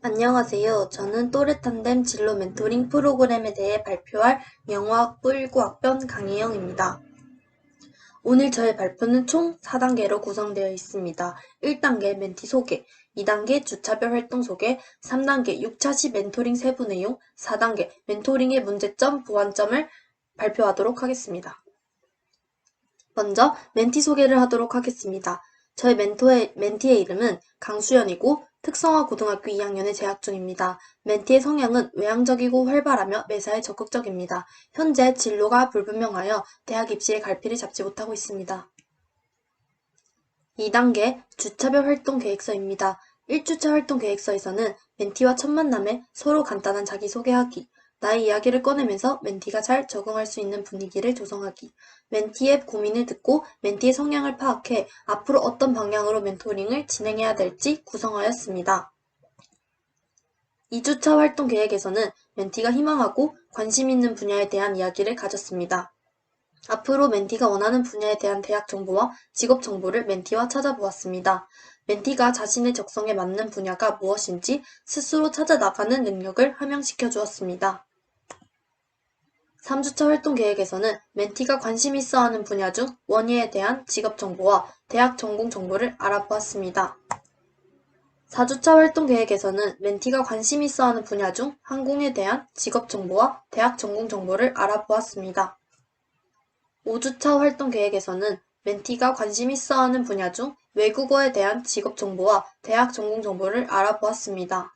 안녕하세요. 저는 또래탄뎀 진로 멘토링 프로그램에 대해 발표할 영어학부 19학번 강혜영입니다. 오늘 저의 발표는 총 4단계로 구성되어 있습니다. 1단계 멘티 소개, 2단계 주차별 활동 소개, 3단계 6차 시 멘토링 세부 내용, 4단계 멘토링의 문제점, 보완점을 발표하도록 하겠습니다. 먼저 멘티 소개를 하도록 하겠습니다. 저의 멘티의 이름은 강수연이고 특성화 고등학교 2학년에 재학 중입니다. 멘티의 성향은 외향적이고 활발하며 매사에 적극적입니다. 현재 진로가 불분명하여 대학 입시에 갈피를 잡지 못하고 있습니다. 2단계 주차별 활동 계획서입니다. 1주차 활동 계획서에서는 멘티와 첫 만남에 서로 간단한 자기소개하기, 나의 이야기를 꺼내면서 멘티가 잘 적응할 수 있는 분위기를 조성하기, 멘티의 고민을 듣고 멘티의 성향을 파악해 앞으로 어떤 방향으로 멘토링을 진행해야 될지 구성하였습니다. 2주차 활동 계획에서는 멘티가 희망하고 관심 있는 분야에 대한 이야기를 가졌습니다. 앞으로 멘티가 원하는 분야에 대한 대학 정보와 직업 정보를 멘티와 찾아보았습니다. 멘티가 자신의 적성에 맞는 분야가 무엇인지 스스로 찾아 나가는 능력을 함양시켜 주었습니다. 3주차 활동 계획에서는 멘티가 관심 있어 하는 분야 중 원예에 대한 직업 정보와 대학 전공 정보를 알아보았습니다. 4주차 활동 계획에서는 멘티가 관심 있어 하는 분야 중 항공에 대한 직업 정보와 대학 전공 정보를 알아보았습니다. 5주차 활동 계획에서는 멘티가 관심 있어 하는 분야 중 외국어에 대한 직업 정보와 대학 전공 정보를 알아보았습니다.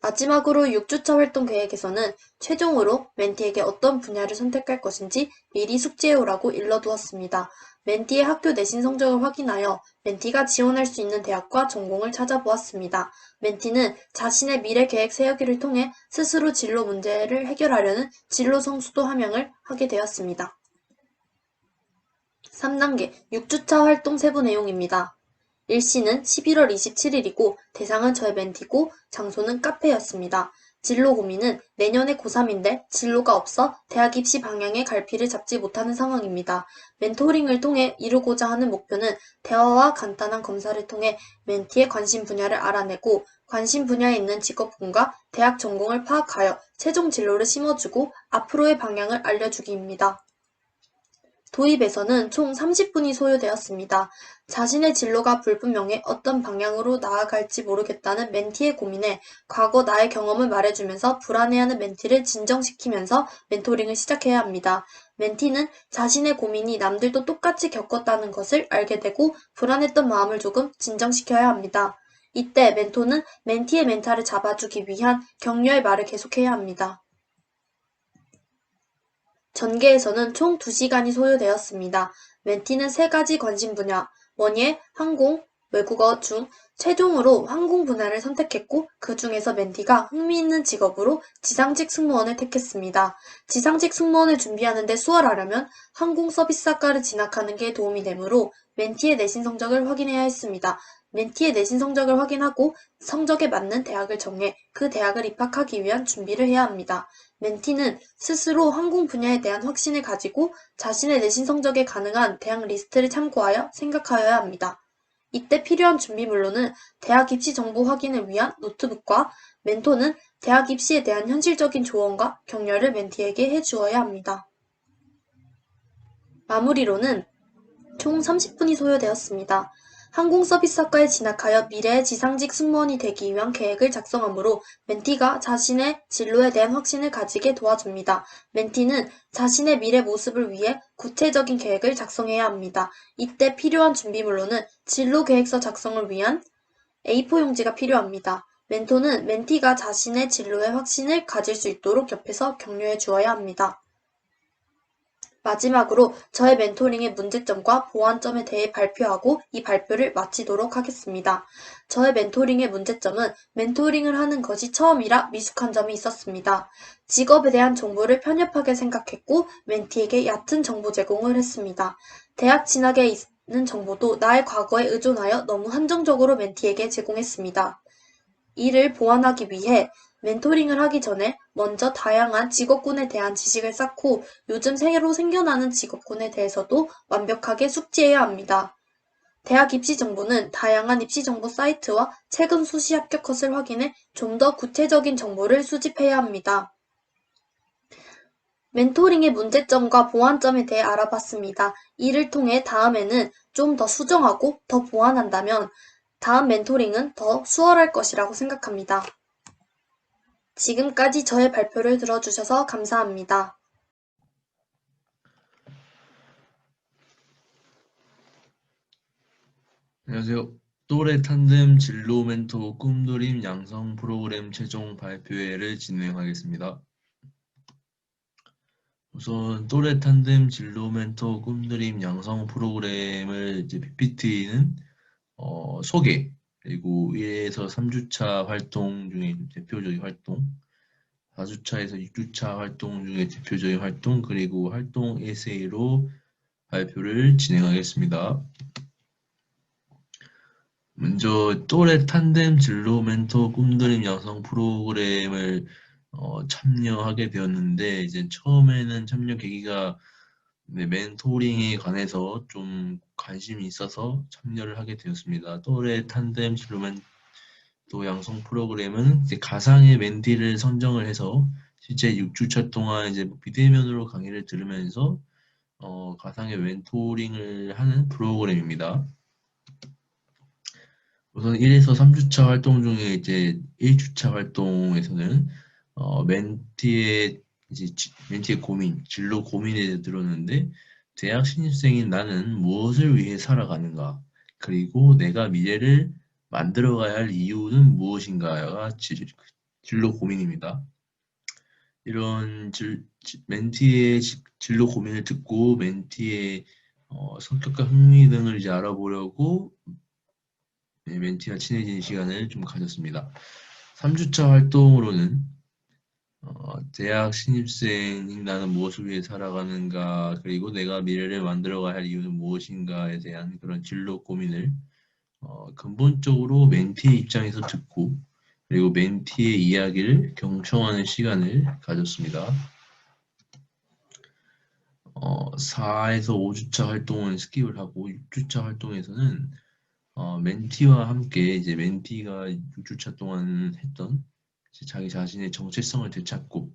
마지막으로 6주차 활동 계획에서는 최종으로 멘티에게 어떤 분야를 선택할 것인지 미리 숙지해오라고 일러두었습니다. 멘티의 학교 내신 성적을 확인하여 멘티가 지원할 수 있는 대학과 전공을 찾아보았습니다. 멘티는 자신의 미래 계획 세우기를 통해 스스로 진로 문제를 해결하려는 진로 성수도 함양을 하게 되었습니다. 3단계 6주차 활동 세부 내용입니다. 일시는 11월 27일이고 대상은 저의 멘티고 장소는 카페였습니다. 진로 고민은 내년에 고3인데 진로가 없어 대학 입시 방향의 갈피를 잡지 못하는 상황입니다. 멘토링을 통해 이루고자 하는 목표는 대화와 간단한 검사를 통해 멘티의 관심 분야를 알아내고 관심 분야에 있는 직업군과 대학 전공을 파악하여 최종 진로를 심어주고 앞으로의 방향을 알려주기입니다. 도입에서는 총 30분이 소요되었습니다. 자신의 진로가 불분명해 어떤 방향으로 나아갈지 모르겠다는 멘티의 고민에 과거 나의 경험을 말해주면서 불안해하는 멘티를 진정시키면서 멘토링을 시작해야 합니다. 멘티는 자신의 고민이 남들도 똑같이 겪었다는 것을 알게 되고 불안했던 마음을 조금 진정시켜야 합니다. 이때 멘토는 멘티의 멘탈을 잡아주기 위한 격려의 말을 계속해야 합니다. 전개에서는 총 2시간이 소요되었습니다. 멘티는 3가지 관심 분야, 원예, 항공, 외국어 중 최종으로 항공 분야를 선택했고 그 중에서 멘티가 흥미있는 직업으로 지상직 승무원을 택했습니다. 지상직 승무원을 준비하는 데 수월하려면 항공 서비스학과를 진학하는 게 도움이 되므로 멘티의 내신 성적을 확인해야 했습니다. 멘티의 내신 성적을 확인하고 성적에 맞는 대학을 정해 그 대학을 입학하기 위한 준비를 해야 합니다. 멘티는 스스로 항공 분야에 대한 확신을 가지고 자신의 내신 성적에 가능한 대학 리스트를 참고하여 생각하여야 합니다. 이때 필요한 준비물로는 대학 입시 정보 확인을 위한 노트북과 멘토는 대학 입시에 대한 현실적인 조언과 격려를 멘티에게 해주어야 합니다. 마무리로는 총 30분이 소요되었습니다. 항공서비스학과에 진학하여 미래의 지상직 승무원이 되기 위한 계획을 작성하므로 멘티가 자신의 진로에 대한 확신을 가지게 도와줍니다. 멘티는 자신의 미래 모습을 위해 구체적인 계획을 작성해야 합니다. 이때 필요한 준비물로는 진로 계획서 작성을 위한 A4 용지가 필요합니다. 멘토는 멘티가 자신의 진로에 확신을 가질 수 있도록 옆에서 격려해 주어야 합니다. 마지막으로 저의 멘토링의 문제점과 보완점에 대해 발표하고 이 발표를 마치도록 하겠습니다. 저의 멘토링의 문제점은 멘토링을 하는 것이 처음이라 미숙한 점이 있었습니다. 직업에 대한 정보를 편협하게 생각했고 멘티에게 얕은 정보 제공을 했습니다. 대학 진학에 있는 정보도 나의 과거에 의존하여 너무 한정적으로 멘티에게 제공했습니다. 이를 보완하기 위해 멘토링을 하기 전에 먼저 다양한 직업군에 대한 지식을 쌓고 요즘 새로 생겨나는 직업군에 대해서도 완벽하게 숙지해야 합니다. 대학 입시 정보는 다양한 입시 정보 사이트와 최근 수시 합격 컷을 확인해 좀 더 구체적인 정보를 수집해야 합니다. 멘토링의 문제점과 보완점에 대해 알아봤습니다. 이를 통해 다음에는 좀 더 수정하고 더 보완한다면 다음 멘토링은 더 수월할 것이라고 생각합니다. 지금까지 저의 발표를 들어주셔서 감사합니다. 안녕하세요. 또래 탄댐 진로 멘토 꿈드림 양성 프로그램 최종 발표회를 진행하겠습니다. 우선 또래 탄댐 진로 멘토 꿈드림 양성 프로그램을 이제 PPT는 소개, 그리고 1에서 3주차 활동 중에 대표적인 활동, 4주차에서 6주차 활동 중에 대표적인 활동, 그리고 활동 에세이로 발표를 진행하겠습니다. 먼저 또래 탄뎀 진로 멘토 꿈드림 양성 프로그램을 참여하게 되었는데, 이제 처음에는 참여 계기가 멘토링에 관해서 좀 관심이 있어서 참여를 하게 되었습니다. 또래 탄뎀 진로 멘토 양성 프로그램은 이제 가상의 멘티를 선정을 해서 실제 6주차 동안 이제 비대면으로 강의를 들으면서 가상의 멘토링을 하는 프로그램입니다. 우선 1에서 3주차 활동 중에 이제 1주차 활동에서는 멘티의 멘티의 고민, 진로 고민에 대해 들었는데, 대학 신입생인 나는 무엇을 위해 살아가는가? 그리고 내가 미래를 만들어가야 할 이유는 무엇인가가 진로 고민입니다. 이런 멘티의 진로 고민을 듣고 멘티의 성격과 흥미 등을 이제 알아보려고 멘티와 친해지는 시간을 좀 가졌습니다. 3주차 활동으로는 대학 신입생인 나는 무엇을 위해 살아가는가, 그리고 내가 미래를 만들어가야 할 이유는 무엇인가에 대한 그런 진로 고민을 근본적으로 멘티의 입장에서 듣고, 그리고 멘티의 이야기를 경청하는 시간을 가졌습니다. 4에서 5주차 활동은 스킵을 하고 6주차 활동에서는 멘티와 함께 이제 멘티가 6주차 동안 했던 자기 자신의 정체성을 되찾고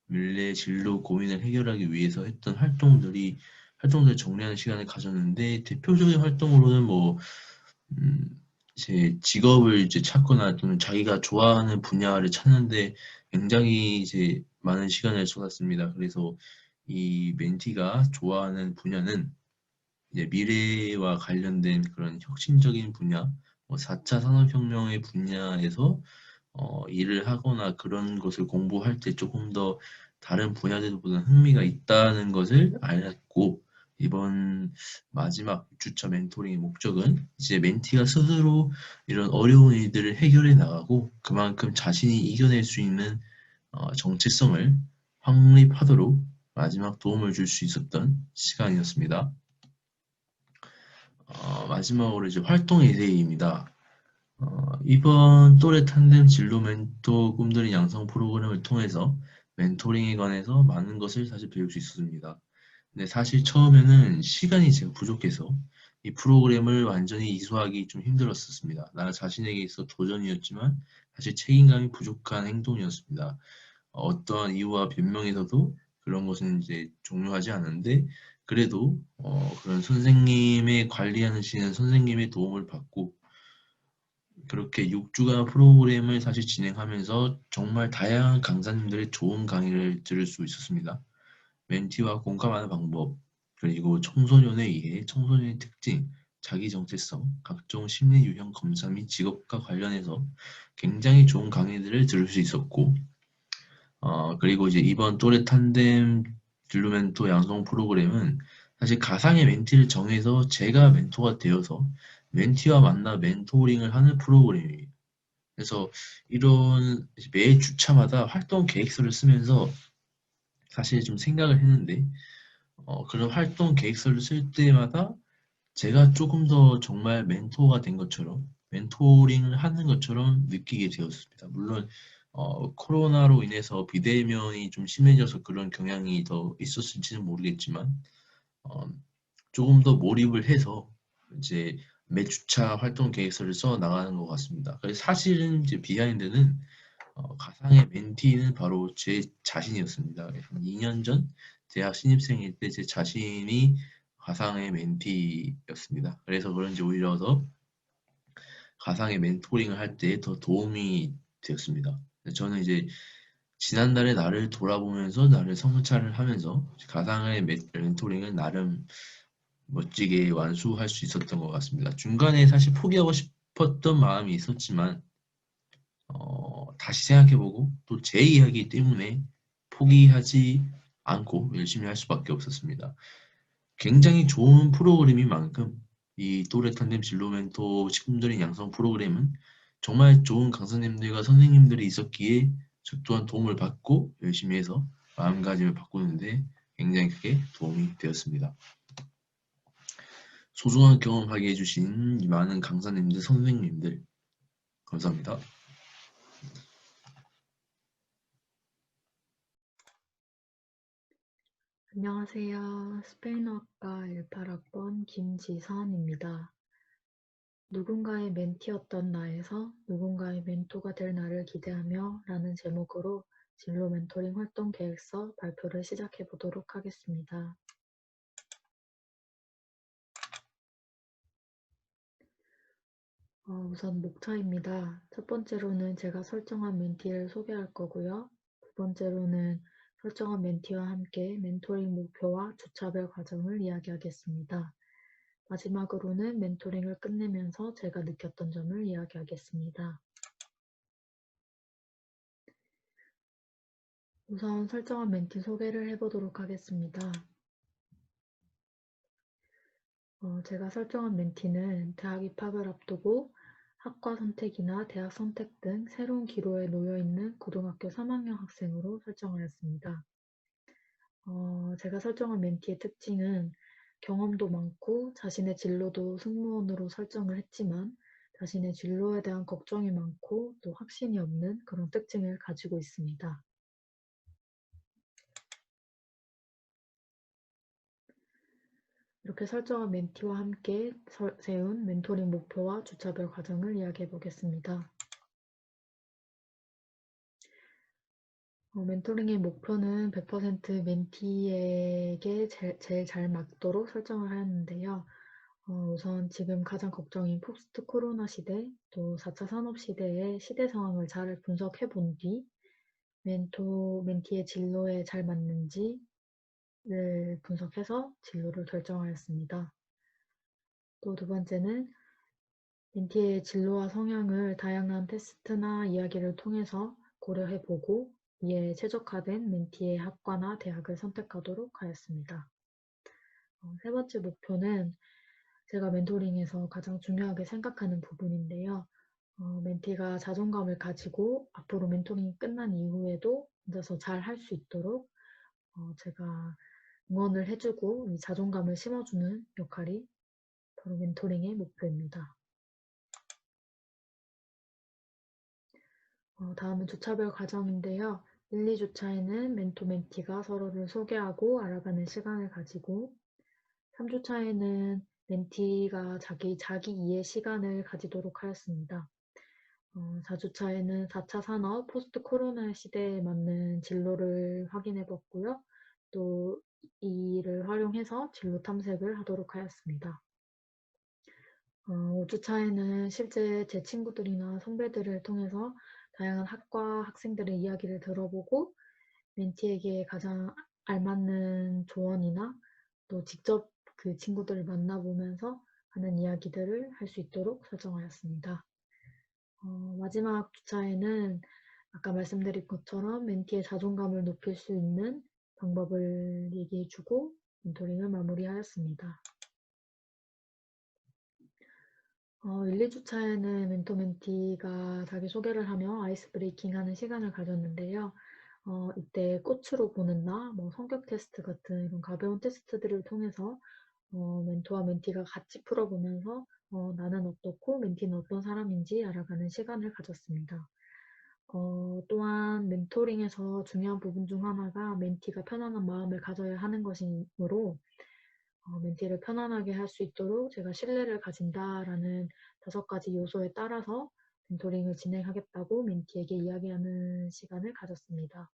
미래 진로 고민을 해결하기 위해서 했던 활동들 정리하는 시간을 가졌는데, 대표적인 활동으로는 이제 직업을 이제 찾거나 또는 자기가 좋아하는 분야를 찾는데 굉장히 이제 많은 시간을 쏟았습니다. 그래서 이 멘티가 좋아하는 분야는 이제 미래와 관련된 그런 혁신적인 분야, 4차 산업혁명의 분야에서 일을 하거나 그런 것을 공부할 때 조금 더 다른 분야들보다 흥미가 있다는 것을 알았고, 이번 마지막 주차 멘토링의 목적은 이제 멘티가 스스로 이런 어려운 일들을 해결해 나가고 그만큼 자신이 이겨낼 수 있는 정체성을 확립하도록 마지막 도움을 줄 수 있었던 시간이었습니다. 마지막으로 이제 활동 에세이입니다. 이번 또래 탄뎀 진로 멘토 꿈들의 양성 프로그램을 통해서 멘토링에 관해서 많은 것을 사실 배울 수 있었습니다. 근데 사실 처음에는 시간이 제가 부족해서 이 프로그램을 완전히 이수하기 좀 힘들었었습니다. 나 자신에게 있어 도전이었지만 사실 책임감이 부족한 행동이었습니다. 어떠한 이유와 변명에서도 그런 것은 이제 종료하지 않는데, 그래도 그런 선생님의 관리하시는 선생님의 도움을 받고 그렇게 6주간 프로그램을 사실 진행하면서 정말 다양한 강사님들의 좋은 강의를 들을 수 있었습니다. 멘티와 공감하는 방법, 그리고 청소년의 이해, 청소년의 특징, 자기 정체성, 각종 심리 유형 검사 및 직업과 관련해서 굉장히 좋은 강의들을 들을 수 있었고, 그리고 이제 이번 또래 탄뎀 딜로 멘토 양성 프로그램은 사실 가상의 멘티를 정해서 제가 멘토가 되어서 멘티와 만나 멘토링을 하는 프로그램이에요. 그래서 이런 매 주차마다 활동 계획서를 쓰면서 사실 좀 생각을 했는데, 그런 활동 계획서를 쓸 때마다 제가 조금 더 정말 멘토가 된 것처럼, 멘토링을 하는 것처럼 느끼게 되었습니다. 물론 코로나로 인해서 비대면이 좀 심해져서 그런 경향이 더 있었을지는 모르겠지만, 어, 조금 더 몰입을 해서 이제 매 주차 활동 계획서를 써 나가는 것 같습니다. 그래서 사실은 이제 비하인드는 가상의 멘티는 바로 제 자신이었습니다. 한 2년 전 대학 신입생일 때 제 자신이 가상의 멘티였습니다. 그래서 그런지 오히려 더 가상의 멘토링을 할 때 더 도움이 되었습니다. 저는 이제 지난달에 나를 돌아보면서 나를 성찰을 하면서 가상의 멘토링을 나름 멋지게 완수할 수 있었던 것 같습니다. 중간에 사실 포기하고 싶었던 마음이 있었지만 다시 생각해보고 또 제 이야기 때문에 포기하지 않고 열심히 할 수밖에 없었습니다. 굉장히 좋은 프로그램인 만큼 이 또래 탄뎀 진로 멘토 직군들의 양성 프로그램은 정말 좋은 강사님들과 선생님들이 있었기에 저 또한 도움을 받고 열심히 해서 마음가짐을 바꾸는데 굉장히 크게 도움이 되었습니다. 소중한 경험하게 해주신 이 많은 강사님들, 선생님들 감사합니다. 안녕하세요. 스페인어학과 18학번 김지선입니다. 누군가의 멘티였던 나에서 누군가의 멘토가 될 나를 기대하며 라는 제목으로 진로 멘토링 활동 계획서 발표를 시작해 보도록 하겠습니다. 우선 목차입니다. 첫 번째로는 제가 설정한 멘티를 소개할 거고요. 두 번째로는 설정한 멘티와 함께 멘토링 목표와 주차별 과정을 이야기하겠습니다. 마지막으로는 멘토링을 끝내면서 제가 느꼈던 점을 이야기하겠습니다. 우선 설정한 멘티 소개를 해보도록 하겠습니다. 제가 설정한 멘티는 대학 입학을 앞두고 학과 선택이나 대학 선택 등 새로운 기로에 놓여있는 고등학교 3학년 학생으로 설정하였습니다. 제가 설정한 멘티의 특징은 경험도 많고 자신의 진로도 승무원으로 설정을 했지만 자신의 진로에 대한 걱정이 많고 또 확신이 없는 그런 특징을 가지고 있습니다. 이렇게 설정한 멘티와 함께 세운 멘토링 목표와 주차별 과정을 이야기해 보겠습니다. 멘토링의 목표는 100% 멘티에게 제일 잘 맞도록 설정을 하였는데요. 우선 지금 가장 걱정인 포스트 코로나 시대, 또 4차 산업 시대의 시대 상황을 잘 분석해 본 뒤 멘티의 진로에 잘 맞는지를 분석해서 진로를 결정하였습니다. 또 두 번째는 멘티의 진로와 성향을 다양한 테스트나 이야기를 통해서 고려해 보고 이에 최적화된 멘티의 학과나 대학을 선택하도록 하였습니다. 세 번째 목표는 제가 멘토링에서 가장 중요하게 생각하는 부분인데요. 멘티가 자존감을 가지고 앞으로 멘토링이 끝난 이후에도 혼자서 잘 할 수 있도록 제가 응원을 해주고 이 자존감을 심어주는 역할이 바로 멘토링의 목표입니다. 다음은 주차별 과정인데요. 1, 2주차에는 멘토 멘티가 서로를 소개하고 알아가는 시간을 가지고 3주차에는 멘티가 자기 이해 시간을 가지도록 하였습니다. 4주차에는 4차 산업 포스트 코로나 시대에 맞는 진로를 확인해 봤고요. 또 이를 활용해서 진로 탐색을 하도록 하였습니다. 5주차에는 실제 제 친구들이나 선배들을 통해서 다양한 학과 학생들의 이야기를 들어보고 멘티에게 가장 알맞는 조언이나 또 직접 그 친구들을 만나보면서 하는 이야기들을 할 수 있도록 설정하였습니다. 마지막 주차에는 아까 말씀드린 것처럼 멘티의 자존감을 높일 수 있는 방법을 얘기해주고 멘토링을 마무리하였습니다. 1, 2주차에는 멘토 멘티가 자기소개를 하며 아이스 브레이킹 하는 시간을 가졌는데요. 이때 꽃으로 보는 나, 성격 테스트 같은 이런 가벼운 테스트들을 통해서 멘토와 멘티가 같이 풀어보면서 나는 어떻고 멘티는 어떤 사람인지 알아가는 시간을 가졌습니다. 또한 멘토링에서 중요한 부분 중 하나가 멘티가 편안한 마음을 가져야 하는 것이므로 멘티를 편안하게 할 수 있도록 제가 신뢰를 가진다라는 5가지 요소에 따라서 멘토링을 진행하겠다고 멘티에게 이야기하는 시간을 가졌습니다.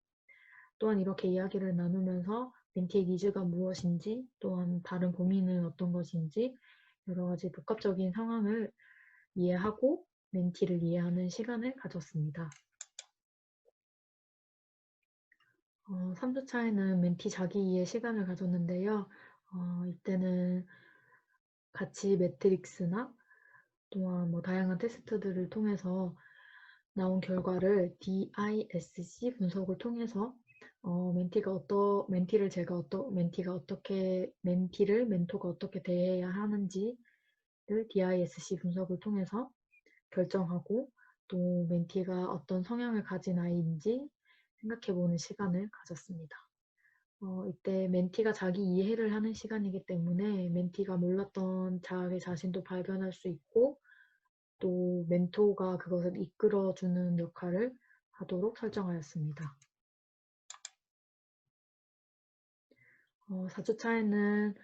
또한 이렇게 이야기를 나누면서 멘티의 니즈가 무엇인지, 또한 다른 고민은 어떤 것인지 여러 가지 복합적인 상황을 이해하고 멘티를 이해하는 시간을 가졌습니다. 3주차에는 멘티 자기 이해 시간을 가졌는데요. 이때는 같이 매트릭스나 또한 다양한 테스트들을 통해서 나온 결과를 DISC 분석을 통해서 멘토가 어떻게 대해야 하는지를 DISC 분석을 통해서 결정하고, 또 멘티가 어떤 성향을 가진 아이인지 생각해보는 시간을 가졌습니다. 이때 멘티가 자기 이해를 하는 시간이기 때문에 멘티가 몰랐던 자기 자신도 발견할 수 있고, 또 멘토가 그것을 이끌어주는 역할을 하도록 설정하였습니다. 4주차에는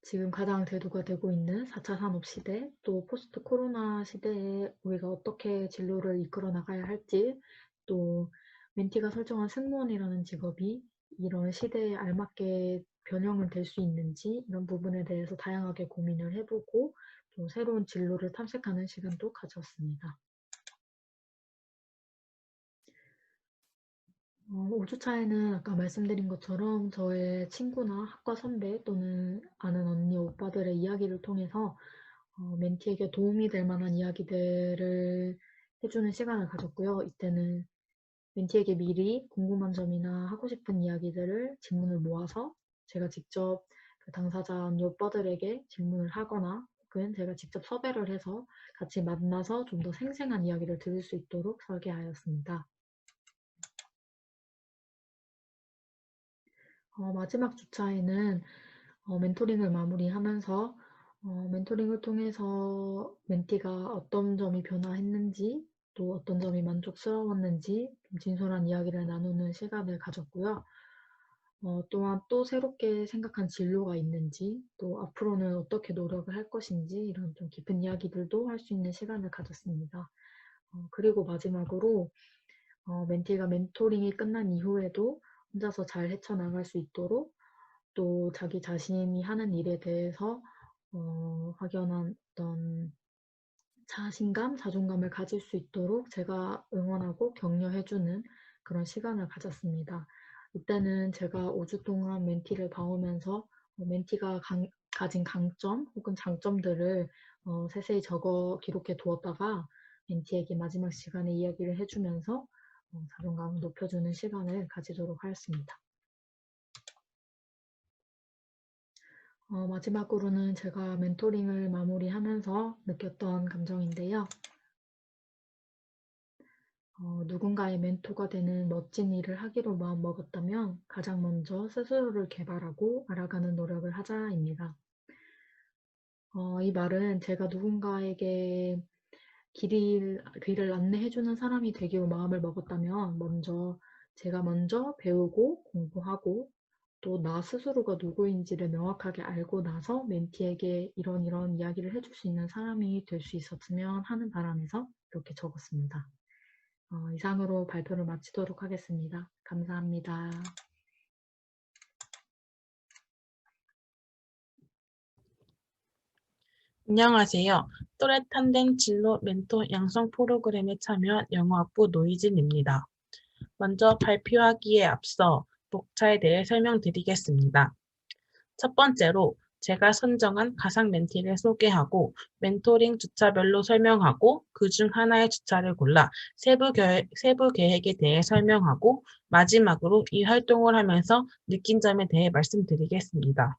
지금 가장 대두가 되고 있는 4차 산업 시대, 또 포스트 코로나 시대에 우리가 어떻게 진로를 이끌어 나가야 할지, 또 멘티가 설정한 승무원이라는 직업이 이런 시대에 알맞게 변형은 될 수 있는지, 이런 부분에 대해서 다양하게 고민을 해보고 또 새로운 진로를 탐색하는 시간도 가졌습니다. 5주차에는 아까 말씀드린 것처럼 저의 친구나 학과 선배 또는 아는 언니, 오빠들의 이야기를 통해서 멘티에게 도움이 될 만한 이야기들을 해주는 시간을 가졌고요. 이때는 멘티에게 미리 궁금한 점이나 하고 싶은 이야기들을 질문을 모아서 제가 직접 그 당사자 언니, 오빠들에게 질문을 하거나 혹은 제가 직접 섭외를 해서 같이 만나서 좀 더 생생한 이야기를 들을 수 있도록 설계하였습니다. 마지막 주차에는 멘토링을 마무리하면서 멘토링을 통해서 멘티가 어떤 점이 변화했는지, 또 어떤 점이 만족스러웠는지 좀 진솔한 이야기를 나누는 시간을 가졌고요. 또한 또 새롭게 생각한 진로가 있는지, 또 앞으로는 어떻게 노력을 할 것인지, 이런 좀 깊은 이야기들도 할 수 있는 시간을 가졌습니다. 그리고 마지막으로 멘티가 멘토링이 끝난 이후에도 혼자서 잘 헤쳐나갈 수 있도록, 또 자기 자신이 하는 일에 대해서 확연한 어떤 자신감, 자존감을 가질 수 있도록 제가 응원하고 격려해주는 그런 시간을 가졌습니다. 이때는 제가 5주 동안 멘티를 봐오면서 멘티가 가진 강점 혹은 장점들을 세세히 적어 기록해 두었다가 멘티에게 마지막 시간에 이야기를 해주면서 자존감을 높여주는 시간을 가지도록 하였습니다. 마지막으로는 제가 멘토링을 마무리하면서 느꼈던 감정인데요. 누군가의 멘토가 되는 멋진 일을 하기로 마음먹었다면 가장 먼저 스스로를 개발하고 알아가는 노력을 하자입니다. 이 말은 제가 누군가에게 길을 안내해주는 사람이 되기로 마음을 먹었다면 제가 먼저 배우고 공부하고 또 나 스스로가 누구인지를 명확하게 알고 나서 멘티에게 이런 이야기를 해줄 수 있는 사람이 될 수 있었으면 하는 바람에서 이렇게 적었습니다. 이상으로 발표를 마치도록 하겠습니다. 감사합니다. 안녕하세요. 또래 탄덴 진로 멘토 양성 프로그램에 참여한 영어학부 노희진입니다. 먼저 발표하기에 앞서 목차에 대해 설명드리겠습니다. 첫 번째로 제가 선정한 가상 멘티를 소개하고 멘토링 주차별로 설명하고 그중 하나의 주차를 골라 세부 계획에 대해 설명하고 마지막으로 이 활동을 하면서 느낀 점에 대해 말씀드리겠습니다.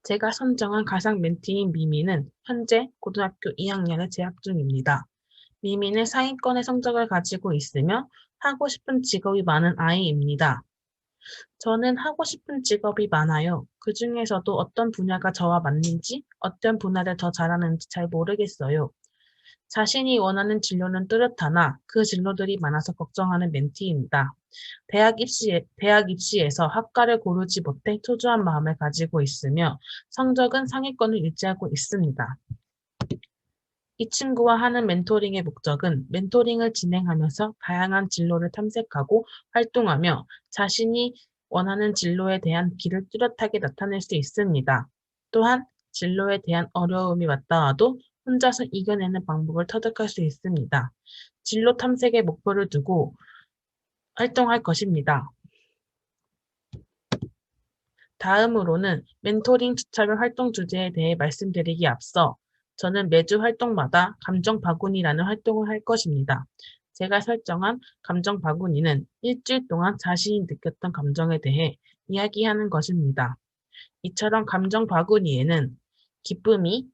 제가 선정한 가상 멘티인 미미는 현재 고등학교 2학년에 재학 중입니다. 미미는 상위권의 성적을 가지고 있으며 하고 싶은 직업이 많은 아이입니다. 저는 하고 싶은 직업이 많아요. 그 중에서도 어떤 분야가 저와 맞는지, 어떤 분야를 더 잘하는지 잘 모르겠어요. 자신이 원하는 진로는 뚜렷하나 그 진로들이 많아서 걱정하는 멘티입니다. 대학 입시에서 학과를 고르지 못해 초조한 마음을 가지고 있으며 성적은 상위권을 유지하고 있습니다. 이 친구와 하는 멘토링의 목적은 멘토링을 진행하면서 다양한 진로를 탐색하고 활동하며 자신이 원하는 진로에 대한 길을 뚜렷하게 나타낼 수 있습니다. 또한 진로에 대한 어려움이 왔다와도 혼자서 이겨내는 방법을 터득할 수 있습니다. 진로 탐색의 목표를 두고 활동할 것입니다. 다음으로는 멘토링 주차별 활동 주제에 대해 말씀드리기 앞서 저는 매주 활동마다 감정 바구니라는 활동을 할 것입니다. 제가 설정한 감정 바구니는 일주일 동안 자신이 느꼈던 감정에 대해 이야기하는 것입니다. 이처럼 감정 바구니에는 기쁨이,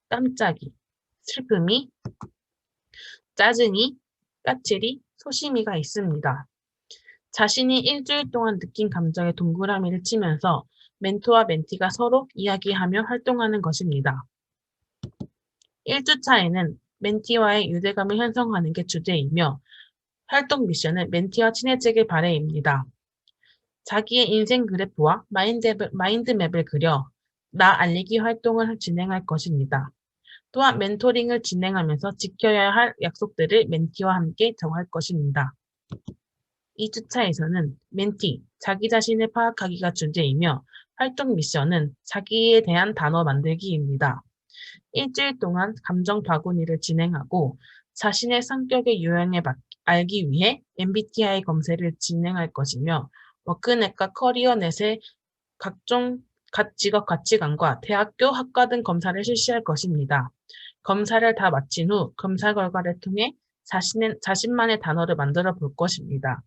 깜짝이, 슬픔이, 짜증이, 까칠이, 소심이가 있습니다. 자신이 일주일 동안 느낀 감정의 동그라미를 치면서 멘토와 멘티가 서로 이야기하며 활동하는 것입니다. 1주차에는 멘티와의 유대감을 형성하는 게 주제이며 활동 미션은 멘티와 친해지길 바래입니다. 자기의 인생 그래프와 마인드맵을 그려 나 알리기 활동을 진행할 것입니다. 또한 멘토링을 진행하면서 지켜야 할 약속들을 멘티와 함께 정할 것입니다. 2주차에서는 멘티, 자기 자신을 파악하기가 주제이며 활동 미션은 자기에 대한 단어 만들기입니다. 일주일 동안 감정 바구니를 진행하고 자신의 성격의 유형에 알기 위해 MBTI 검색을 진행할 것이며 워크넷과 커리어넷의 각종 직업 가치관과 대학교, 학과 등 검사를 실시할 것입니다. 검사를 다 마친 후 검사 결과를 통해 자신만의 단어를 만들어 볼 것입니다.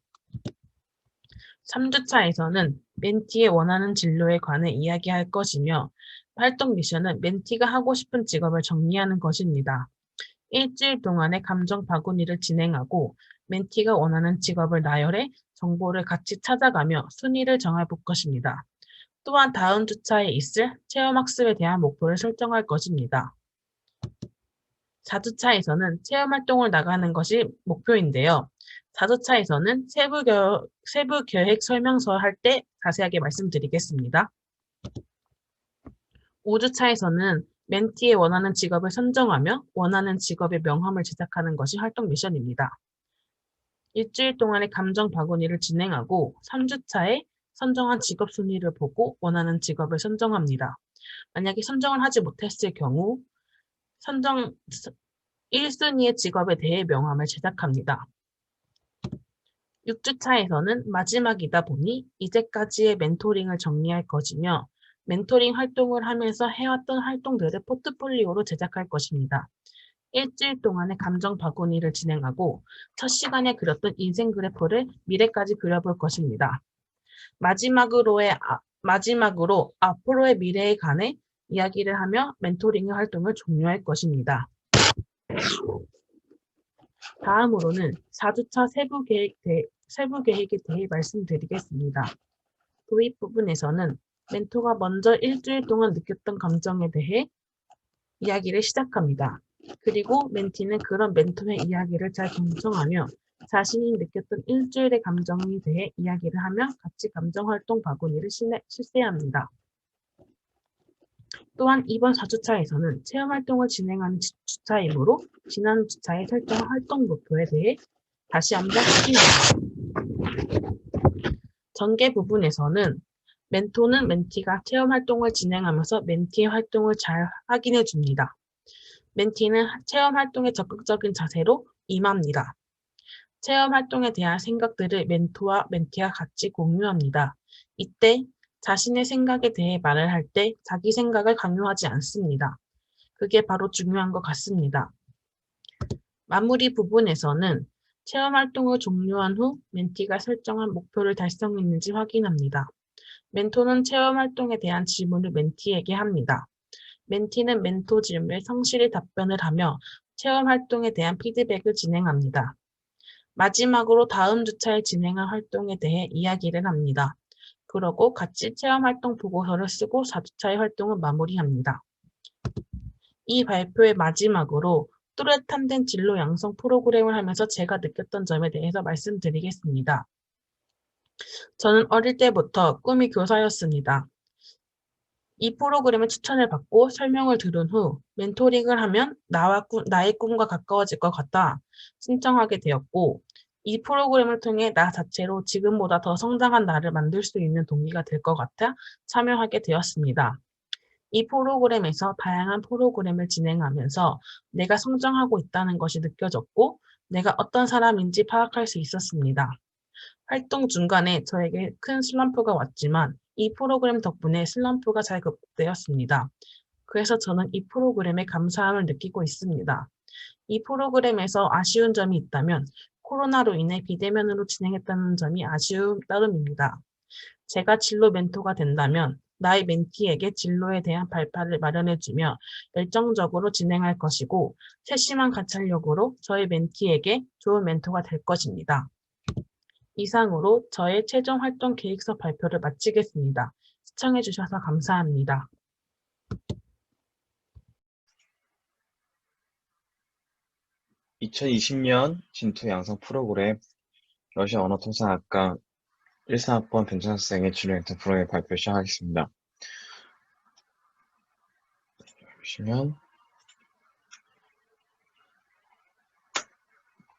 3주차에서는 멘티의 원하는 진로에 관해 이야기할 것이며 활동 미션은 멘티가 하고 싶은 직업을 정리하는 것입니다. 일주일 동안의 감정 바구니를 진행하고 멘티가 원하는 직업을 나열해 정보를 같이 찾아가며 순위를 정해볼 것입니다. 또한 다음 주차에 있을 체험학습에 대한 목표를 설정할 것입니다. 4주차에서는 체험활동을 나가는 것이 목표인데요. 4주차에서는 세부 계획 설명서 할 때 자세하게 말씀드리겠습니다. 5주차에서는 멘티의 원하는 직업을 선정하며 원하는 직업의 명함을 제작하는 것이 활동 미션입니다. 일주일 동안의 감정 바구니를 진행하고 3주차에 선정한 직업 순위를 보고 원하는 직업을 선정합니다. 만약에 선정을 하지 못했을 경우 1순위의 직업에 대해 명함을 제작합니다. 6주차에서는 마지막이다 보니 이제까지의 멘토링을 정리할 것이며 멘토링 활동을 하면서 해왔던 활동들을 포트폴리오로 제작할 것입니다. 일주일 동안의 감정 바구니를 진행하고 첫 시간에 그렸던 인생 그래프를 미래까지 그려볼 것입니다. 마지막으로 앞으로의 미래에 관해 이야기를 하며 멘토링의 활동을 종료할 것입니다. 다음으로는 4주차 세부 계획에 대해 말씀드리겠습니다. 도입 부분에서는 멘토가 먼저 일주일 동안 느꼈던 감정에 대해 이야기를 시작합니다. 그리고 멘티는 그런 멘토의 이야기를 잘 경청하며 자신이 느꼈던 일주일의 감정에 대해 이야기를 하며 같이 감정활동 바구니를 실시합니다. 또한 이번 4주차에서는 체험활동을 진행하는 주차이므로 지난 주차에 설정한 활동 목표에 대해 다시 한번 확인합니다. 전개 부분에서는 멘토는 멘티가 체험활동을 진행하면서 멘티의 활동을 잘 확인해 줍니다. 멘티는 체험활동에 적극적인 자세로 임합니다. 체험활동에 대한 생각들을 멘토와 멘티가 같이 공유합니다. 이때 자신의 생각에 대해 말을 할 때 자기 생각을 강요하지 않습니다. 그게 바로 중요한 것 같습니다. 마무리 부분에서는 체험활동을 종료한 후 멘티가 설정한 목표를 달성했는지 확인합니다. 멘토는 체험활동에 대한 질문을 멘티에게 합니다. 멘티는 멘토 질문에 성실히 답변을 하며 체험활동에 대한 피드백을 진행합니다. 마지막으로 다음 주차에 진행할 활동에 대해 이야기를 합니다. 그러고 같이 체험활동 보고서를 쓰고 4주차의 활동을 마무리합니다. 이 발표의 마지막으로 뚜렷한 진로 양성 프로그램을 하면서 제가 느꼈던 점에 대해서 말씀드리겠습니다. 저는 어릴 때부터 꿈이 교사였습니다. 이 프로그램의 추천을 받고 설명을 들은 후 멘토링을 하면 나의 꿈과 가까워질 것 같아 신청하게 되었고, 이 프로그램을 통해 나 자체로 지금보다 더 성장한 나를 만들 수 있는 동기가 될 것 같아 참여하게 되었습니다. 이 프로그램에서 다양한 프로그램을 진행하면서 내가 성장하고 있다는 것이 느껴졌고, 내가 어떤 사람인지 파악할 수 있었습니다. 활동 중간에 저에게 큰 슬럼프가 왔지만 이 프로그램 덕분에 슬럼프가 잘 극복되었습니다. 그래서 저는 이 프로그램에 감사함을 느끼고 있습니다. 이 프로그램에서 아쉬운 점이 있다면 코로나로 인해 비대면으로 진행했다는 점이 아쉬움 따름입니다. 제가 진로 멘토가 된다면 나의 멘티에게 진로에 대한 발판을 마련해주며 열정적으로 진행할 것이고, 세심한 관찰력으로 저의 멘티에게 좋은 멘토가 될 것입니다. 이상으로 저의 최종 활동 계획서 발표를 마치겠습니다. 시청해주셔서 감사합니다. (2020년) 진투 양성 프로그램 러시아 언어통상학과 1사학번 변천학생의 진로 양성 프로그램 발표 시작하겠습니다. 보시면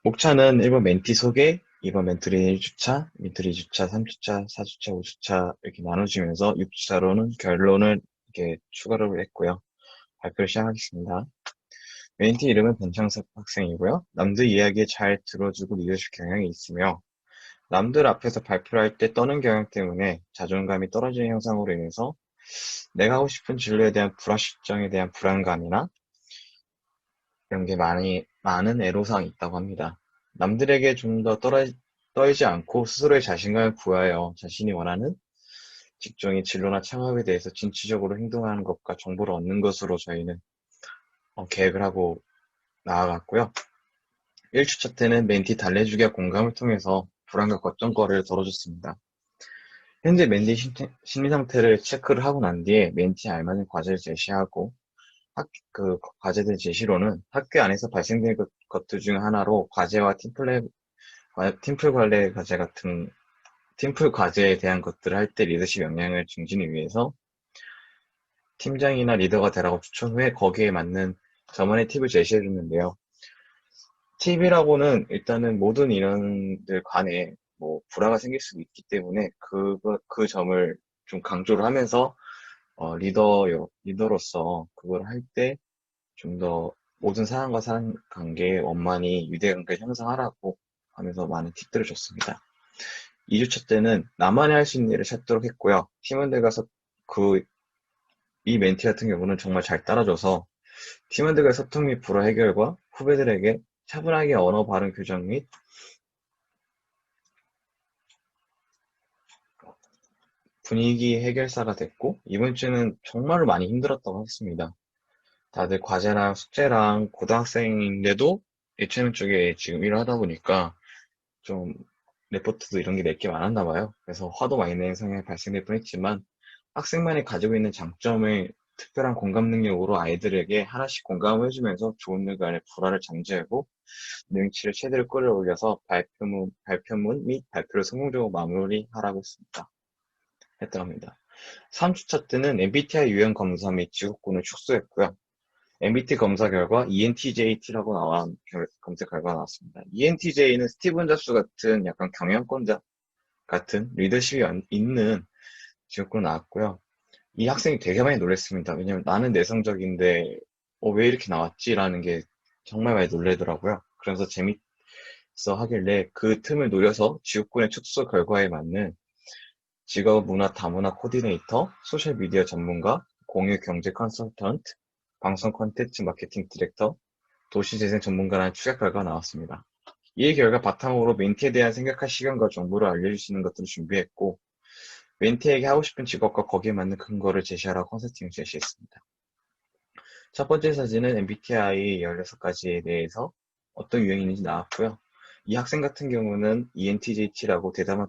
목차는 1번 멘티 소개, 2번 멘토링 1주차, 멘토링 2주차, 3주차, 4주차, 5주차 이렇게 나눠지면서 6주차로는 결론을 이렇게 추가를 했고요. 발표를 시작하겠습니다. 멘티 이름은 변창섭 학생이고요. 남들 이야기 잘 들어주고 리더십 경향이 있으며 남들 앞에서 발표를 할 때 떠는 경향 때문에 자존감이 떨어지는 현상으로 인해서 내가 하고 싶은 진로에 대한 불확실성에 대한 불안감이나 이런 게 많은 애로사항이 있다고 합니다. 남들에게 좀 더 떨지 않고 스스로의 자신감을 부여하여 자신이 원하는 직종의 진로나 창업에 대해서 진취적으로 행동하는 것과 정보를 얻는 것으로 저희는 계획을 하고 나아갔고요. 1주차 때는 멘티 달래주기와 공감을 통해서 불안과 걱정거리를 덜어줬습니다. 현재 멘티 심리 상태를 체크를 하고 난 뒤에 멘티에 알맞은 과제를 제시하고 그 과제들 제시로는 학교 안에서 발생된 것들 중 하나로 과제와 팀플 관리 과제 같은 팀플 과제에 대한 것들을 할 때 리더십 역량을 증진하기 위해서 팀장이나 리더가 되라고 추천 후에 거기에 맞는 저만의 팁을 제시해 줬는데요. 팁이라고는 일단은 모든 인원들 간에 불화가 생길 수 있기 때문에 그 점을 좀 강조를 하면서 리더로서 그걸 할 때 좀 더 모든 사람과 사람 관계의 원만히 유대관계를 형성하라고 하면서 많은 팁들을 줬습니다. 2주차 때는 나만이 할 수 있는 일을 찾도록 했고요. 팀원들과 이 멘티 같은 경우는 정말 잘 따라줘서 팀원들과의 소통 및 불화 해결과 후배들에게 차분하게 언어 발음 교정 및 분위기 해결사가 됐고, 이번 주는 정말로 많이 힘들었다고 하겠습니다. 다들 과제랑 숙제랑 고등학생인데도 예체능 쪽에 지금 일을 하다 보니까 좀 레포트도 이런 게 내게 많았나 봐요. 그래서 화도 많이 내는 성향이 발생될 뻔했지만 학생만이 가지고 있는 장점을 특별한 공감 능력으로 아이들에게 하나씩 공감을 해주면서 좋은 일 간의 불화를 잠재우고 능치를 최대로 끌어올려서 발표문 및 발표를 성공적으로 마무리하라고 했던 겁니다. 3주차 때는 MBTI 유형 검사 및 직업군을 축소했고요. MBTI 검사 결과 ENTJT라고 검색 결과가 나왔습니다. ENTJ는 스티븐 잡스 같은 약간 경영권자 같은 리더십이 있는 직업군이 나왔고요. 이 학생이 되게 많이 놀랐습니다. 왜냐면 나는 내성적인데 왜 이렇게 나왔지? 라는 게 정말 많이 놀래더라고요. 그래서 재밌어 하길래 그 틈을 노려서 직업군의 축소 결과에 맞는 직업 문화 다문화 코디네이터, 소셜미디어 전문가, 공유 경제 컨설턴트, 방송 콘텐츠 마케팅 디렉터, 도시재생 전문가라는 추적 결과가 나왔습니다. 이 결과 바탕으로 멘티에 대한 생각할 시간과 정보를 알려주시는 것들을 준비했고, 멘티에게 하고 싶은 직업과 거기에 맞는 근거를 제시하라고 컨설팅을 제시했습니다. 첫 번째 사진은 MBTI 16가지에 대해서 어떤 유형이 있는지 나왔고요. 이 학생 같은 경우는 ENTJ라고 대담한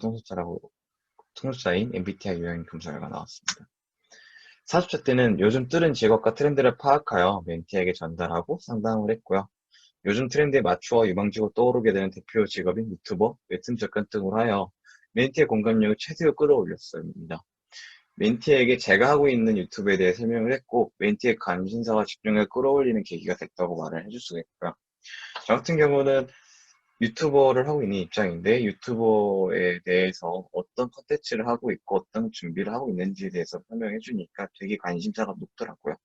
통솔자인 MBTI 유형 검사 결과가 나왔습니다. 4주차 때는 요즘 뜨는 직업과 트렌드를 파악하여 멘티에게 전달하고 상담을 했고요. 요즘 트렌드에 맞추어 유망주로 떠오르게 되는 대표 직업인 유튜버, 웹툰 작가 등으로 하여 멘티의 공감력을 최대로 끌어올렸습니다. 멘티에게 제가 하고 있는 유튜브에 대해 설명을 했고, 멘티의 관심사와 집중을 끌어올리는 계기가 됐다고 말을 해줄 수가 있고요. 저 같은 경우는 유튜버를 하고 있는 입장인데, 유튜버에 대해서 어떤 컨텐츠를 하고 있고, 어떤 준비를 하고 있는지에 대해서 설명해 주니까 되게 관심사가 높더라고요.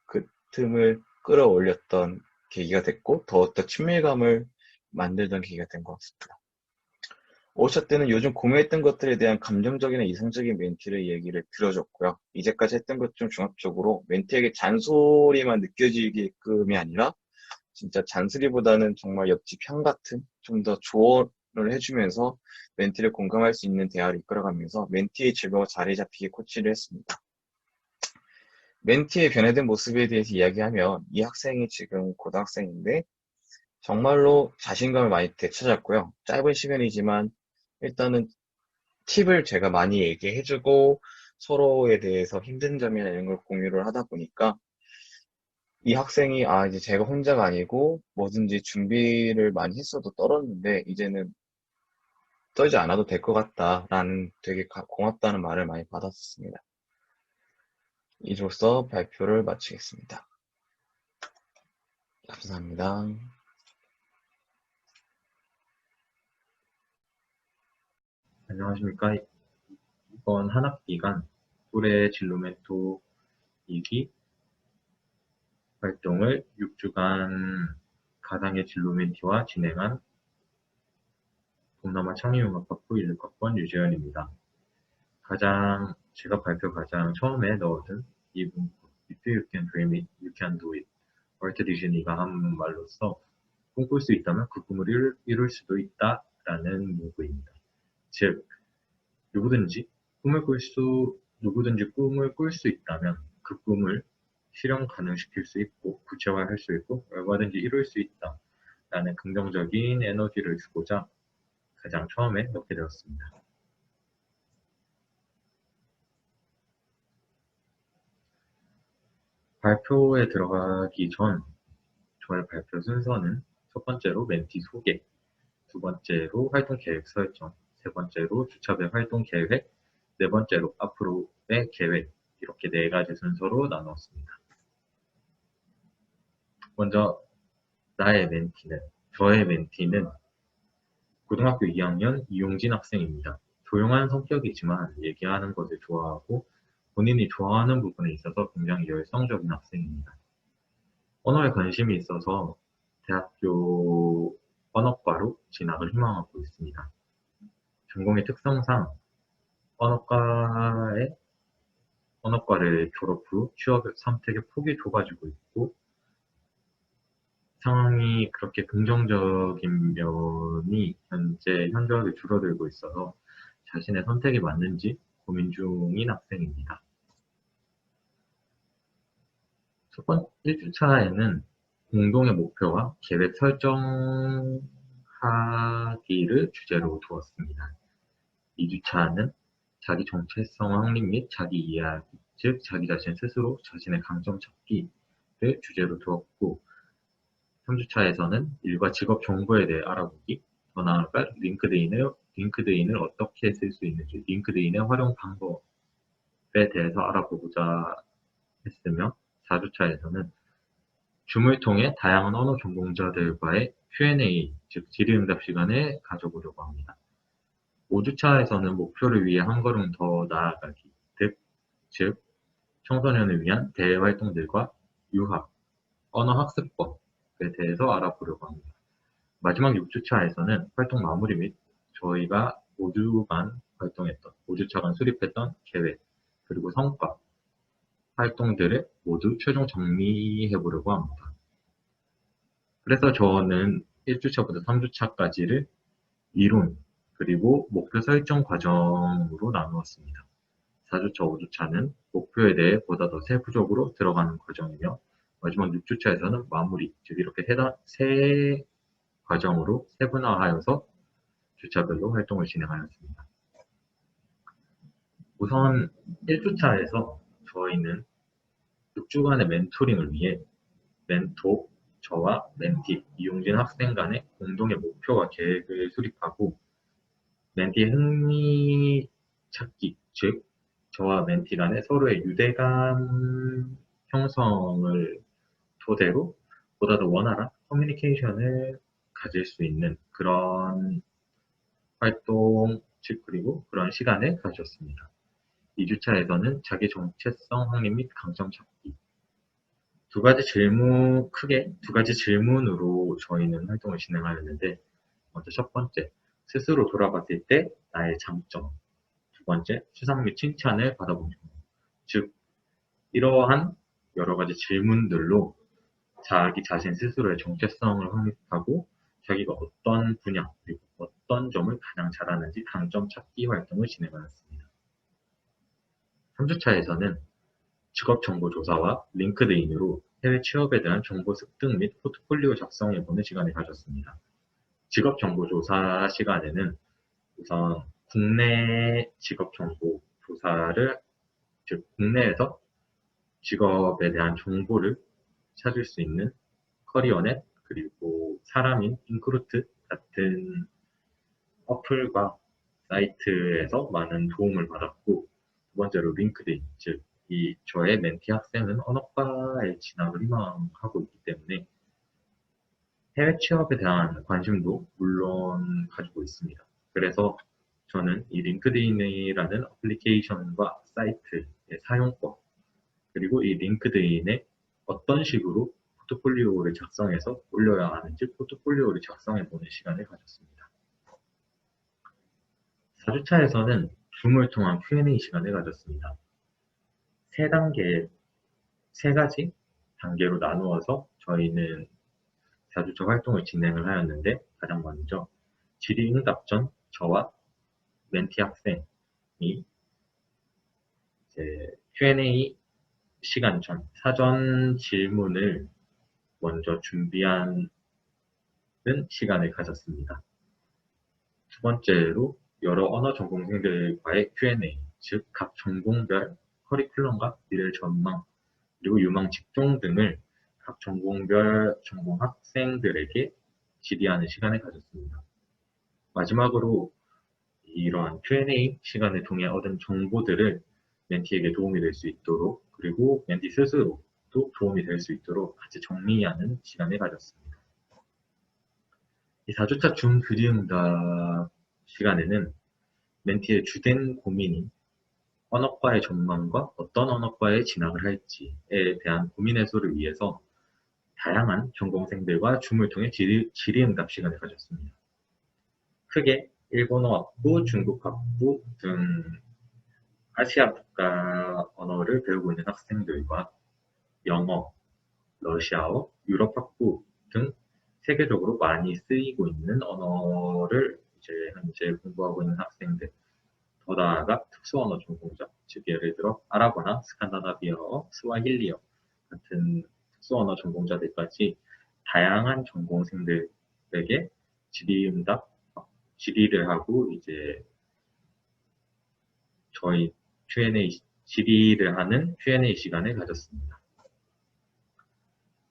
그 틈을 끌어올렸던 계기가 됐고, 더 친밀감을 만들던 계기가 된 것 같습니다. 오셔 때는 요즘 고민했던 것들에 대한 감정적이나 이성적인 멘티를 얘기를 들어줬고요. 이제까지 했던 것 중 종합적으로 멘티에게 잔소리만 느껴지게끔이 아니라 진짜 잔소리보다는 정말 옆집 형 같은 좀 더 조언을 해주면서 멘티를 공감할 수 있는 대화를 이끌어가면서 멘티의 즐거워 자리 잡히게 코치를 했습니다. 멘티의 변화된 모습에 대해서 이야기하면 이 학생이 지금 고등학생인데 정말로 자신감을 많이 되찾았고요. 짧은 시간이지만 일단은 팁을 제가 많이 얘기해주고 서로에 대해서 힘든 점이나 이런 걸 공유를 하다 보니까 이 학생이 이제 제가 혼자가 아니고 뭐든지 준비를 많이 했어도 떨었는데 이제는 떨지 않아도 될 것 같다라는 되게 고맙다는 말을 많이 받았습니다. 이로써 발표를 마치겠습니다. 감사합니다. 안녕하십니까. 이번 한 학기간 또래 진로 멘토 2기 활동을 6주간 가상의 진로 멘티와 진행한 동남아 창의융합학부 16학번 유재현입니다. 제가 발표 가장 처음에 넣어둔 이 문구, If you can dream it, you can do it. 월트 디즈니가 한 말로써 꿈꿀 수 있다면 그 꿈을 이룰 수도 있다라는 문구입니다. 즉, 누구든지 꿈을 꿀 수 있다면 그 꿈을 실현 가능시킬 수 있고 구체화할 수 있고 얼마든지 이룰 수 있다라는 긍정적인 에너지를 주고자 가장 처음에 넣게 되었습니다. 발표에 들어가기 전 저의 발표 순서는 첫 번째로 멘티 소개, 두 번째로 활동 계획 설정, 세 번째로 주차별 활동 계획, 네 번째로 앞으로의 계획, 이렇게 네 가지 순서로 나누었습니다. 먼저 저의 멘티는 고등학교 2학년 이용진 학생입니다. 조용한 성격이지만 얘기하는 것을 좋아하고 본인이 좋아하는 부분에 있어서 굉장히 열성적인 학생입니다. 언어에 관심이 있어서 대학교 언어과로 진학을 희망하고 있습니다. 전공의 특성상 언어과를 졸업 후 취업 선택의 폭이 좁아지고 있고 상황이 그렇게 긍정적인 면이 현저하게 줄어들고 있어서 자신의 선택이 맞는지 고민 중인 학생입니다. 1주차에는 공동의 목표와 계획 설정하기를 주제로 두었습니다. 2주차는 자기 정체성 확립 및 자기 이야기, 즉 자기 자신 스스로 자신의 강점 찾기를 주제로 두었고 3주차에서는 일과 직업 정보에 대해 알아보기, 더 나아가 링크드인을 어떻게 쓸 수 있는지, 링크드인의 활용 방법에 대해서 알아보고자 했으며 4주차에서는 줌을 통해 다양한 언어 전공자들과의 Q&A, 즉 질의응답 시간을 가져보려고 합니다. 5주차에서는 목표를 위해 한 걸음 더 나아가기, 즉 청소년을 위한 대외 활동들과 유학, 언어 학습법에 대해서 알아보려고 합니다. 마지막 6주차에서는 활동 마무리 및 저희가 5주간 활동했던, 5주차간 수립했던 계획, 그리고 성과, 활동들을 모두 최종 정리해보려고 합니다. 그래서 저는 1주차부터 3주차까지를 이론, 그리고 목표 설정 과정으로 나누었습니다. 4주차, 5주차는 목표에 대해 보다 더 세부적으로 들어가는 과정이며 마지막 6주차에서는 마무리, 즉 이렇게 세 과정으로 세분화하여서 주차별로 활동을 진행하였습니다. 우선 1주차에서 저희는 6주간의 멘토링을 위해 멘토 저와 멘티 이용진 학생 간의 공동의 목표와 계획을 수립하고 멘티의 흥미 찾기, 즉 저와 멘티 간의 서로의 유대감 형성을 토대로 보다 더 원활한 커뮤니케이션을 가질 수 있는 그런 활동, 즉 그리고 그런 시간을 가졌습니다. 2주차에서는 자기 정체성 확립 및 강점 찾기. 크게 두 가지 질문으로 저희는 활동을 진행하였는데, 먼저 첫 번째, 스스로 돌아봤을 때 나의 장점. 두 번째, 수상 및 칭찬을 받아본 경우. 즉, 이러한 여러 가지 질문들로 자기 자신 스스로의 정체성을 확립하고 자기가 어떤 분야 그리고 어떤 점을 가장 잘하는지 강점 찾기 활동을 진행하였습니다. 3주차에서는 직업정보조사와 링크드인으로 해외 취업에 대한 정보 습득 및 포트폴리오 작성해보는 시간을 가졌습니다. 직업정보조사 시간에는 우선 국내 직업정보조사를, 즉 국내에서 직업에 대한 정보를 찾을 수 있는 커리어넷 그리고 사람인 인크루트 같은 어플과 사이트에서 많은 도움을 받았고, 두 번째로 링크드인, 즉 저의 멘티 학생은 언어과에 진학을 희망하고 있기 때문에 해외 취업에 대한 관심도 물론 가지고 있습니다. 그래서 저는 이 링크드인이라는 어플리케이션과 사이트의 사용법, 그리고 이 링크드인에 어떤 식으로 포트폴리오를 작성해서 올려야 하는지 포트폴리오를 작성해보는 시간을 가졌습니다. 4주차에서는 줌을 통한 Q&A 시간을 가졌습니다. 세 가지 단계로 나누어서 저희는 4주차 활동을 진행을 하였는데, 가장 먼저 질의응답 전 저와 멘티 학생이 Q&A 시간 전 사전 질문을 먼저 준비하는 시간을 가졌습니다. 두 번째로 여러 언어 전공생들과의 Q&A, 즉 각 전공별 커리큘럼과 미래 전망, 그리고 유망 직종 등을 각 전공별 전공 학생들에게 질의하는 시간을 가졌습니다. 마지막으로 이러한 Q&A 시간을 통해 얻은 정보들을 멘티에게 도움이 될 수 있도록, 그리고 멘티 스스로도 도움이 될 수 있도록 같이 정리하는 시간을 가졌습니다. 이 4주차 줌 질의응답 시간에는 멘티의 주된 고민인 언어과의 전망과 어떤 언어과에 진학을 할지에 대한 고민 해소를 위해서 다양한 전공생들과 줌을 통해 질의응답 시간을 가졌습니다. 크게 일본어학부, 중국학부 등 아시아 국가 언어를 배우고 있는 학생들과 영어, 러시아어, 유럽학부 등 세계적으로 많이 쓰이고 있는 언어를 현재 공부하고 있는 학생들, 더 나아가 특수언어 전공자, 즉 예를 들어 아랍어나 스칸다나비아어, 스와힐리어 같은 특수언어 전공자들까지 다양한 전공생들에게 질의를 하고 저희 질의를 하는 Q&A 시간을 가졌습니다.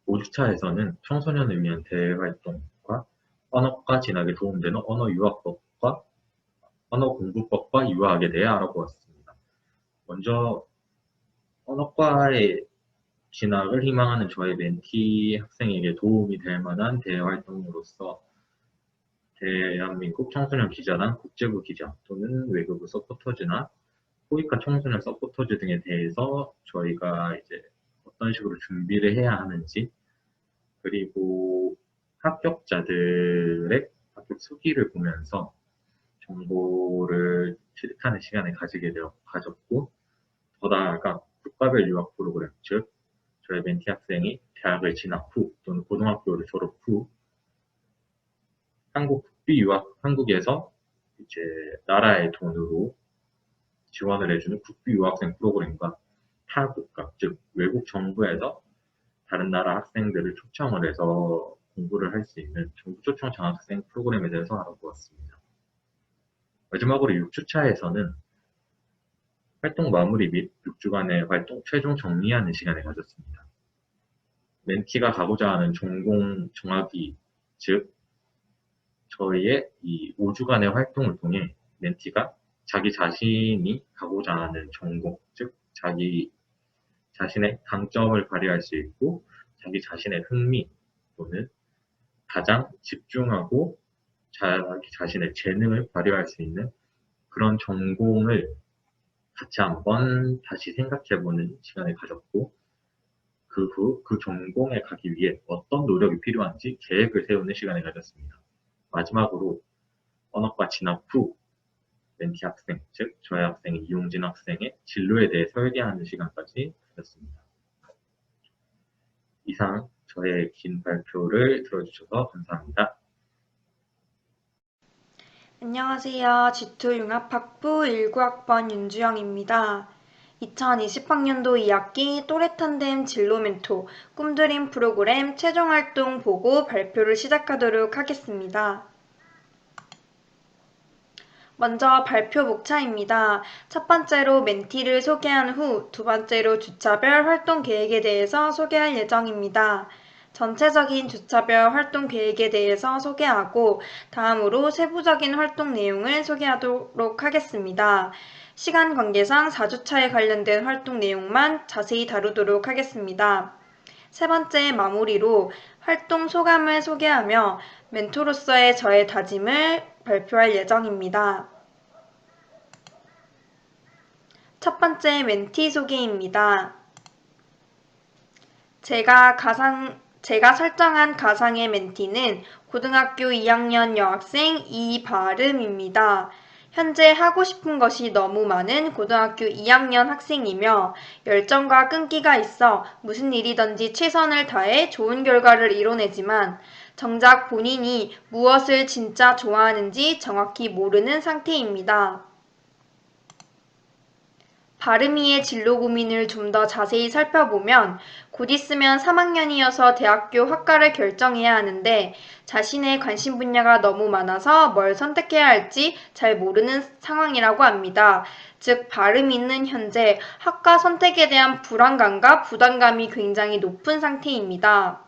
5주차에서는 청소년을 위한 대외 활동과 언어과 진학에 도움되는 언어 유학법과 언어 공부법과 유학에 대해 알아보았습니다. 먼저 언어과에 진학을 희망하는 저의 멘티 학생에게 도움이 될 만한 대외 활동으로서 대한민국 청소년 기자단 국제부 기자 또는 외교부 서포터즈나 코이카 청소년 서포터즈 등에 대해서 저희가 어떤 식으로 준비를 해야 하는지, 그리고 합격자들의 합격 수기를 보면서 정보를 취득하는 시간을 가졌고, 더 나아가 국가별 유학 프로그램, 즉 저희 멘티 학생이 대학을 진학 후 또는 고등학교를 졸업 후 한국에서 나라의 돈으로 지원을 해주는 국비 유학생 프로그램과 타 국가, 즉 외국 정부에서 다른 나라 학생들을 초청을 해서 공부를 할 수 있는 정부 초청 장학생 프로그램에 대해서 알아보았습니다. 마지막으로 6주차에서는 활동 마무리 및 6주간의 활동 최종 정리하는 시간을 가졌습니다. 멘티가 가고자 하는 전공 정하기, 즉 저희의 이 5주간의 활동을 통해 멘티가 자기 자신이 가고자 하는 전공, 즉 자기 자신의 강점을 발휘할 수 있고 자기 자신의 흥미 또는 가장 집중하고 자기 자신의 재능을 발휘할 수 있는 그런 전공을 같이 한번 다시 생각해보는 시간을 가졌고 그 후 그 전공에 가기 위해 어떤 노력이 필요한지 계획을 세우는 시간을 가졌습니다. 마지막으로 언어과 진학 후 멘티 학생, 즉 저희 학생 이용진 학생의 진로에 대해 설계하는 시간까지 가졌습니다. 이상 저의 긴 발표를 들어주셔서 감사합니다. 안녕하세요. G2 융합학부 19학번 윤주영입니다. 2020학년도 2학기 또래탄뎀 진로 멘토 꿈드림 프로그램 최종활동 보고 발표를 시작하도록 하겠습니다. 먼저 발표 목차입니다. 첫 번째로 멘티를 소개한 후 두 번째로 주차별 활동 계획에 대해서 소개할 예정입니다. 전체적인 주차별 활동 계획에 대해서 소개하고 다음으로 세부적인 활동 내용을 소개하도록 하겠습니다. 시간 관계상 4주차에 관련된 활동 내용만 자세히 다루도록 하겠습니다. 세 번째 마무리로 활동 소감을 소개하며 멘토로서의 저의 다짐을 발표할 예정입니다. 첫 번째 멘티 소개입니다. 제가 설정한 가상의 멘티는 고등학교 2학년 여학생 이바름입니다. 현재 하고 싶은 것이 너무 많은 고등학교 2학년 학생이며 열정과 끈기가 있어 무슨 일이든지 최선을 다해 좋은 결과를 이뤄내지만 정작 본인이 무엇을 진짜 좋아하는지 정확히 모르는 상태입니다. 바름이의 진로 고민을 좀 더 자세히 살펴보면 곧 있으면 3학년이어서 대학교 학과를 결정해야 하는데 자신의 관심 분야가 너무 많아서 뭘 선택해야 할지 잘 모르는 상황이라고 합니다. 즉 바름이는 현재 학과 선택에 대한 불안감과 부담감이 굉장히 높은 상태입니다.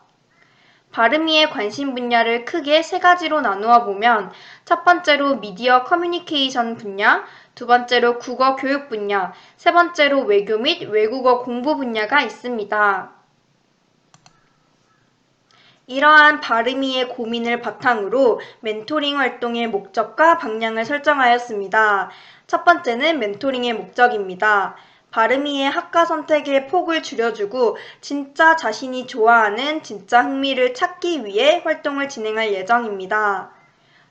바름이의 관심 분야를 크게 세 가지로 나누어 보면 첫 번째로 미디어 커뮤니케이션 분야, 두 번째로 국어 교육 분야, 세 번째로 외교 및 외국어 공부 분야가 있습니다. 이러한 바름이의 고민을 바탕으로 멘토링 활동의 목적과 방향을 설정하였습니다. 첫 번째는 멘토링의 목적입니다. 바름이의 학과 선택의 폭을 줄여주고 진짜 자신이 좋아하는 진짜 흥미를 찾기 위해 활동을 진행할 예정입니다.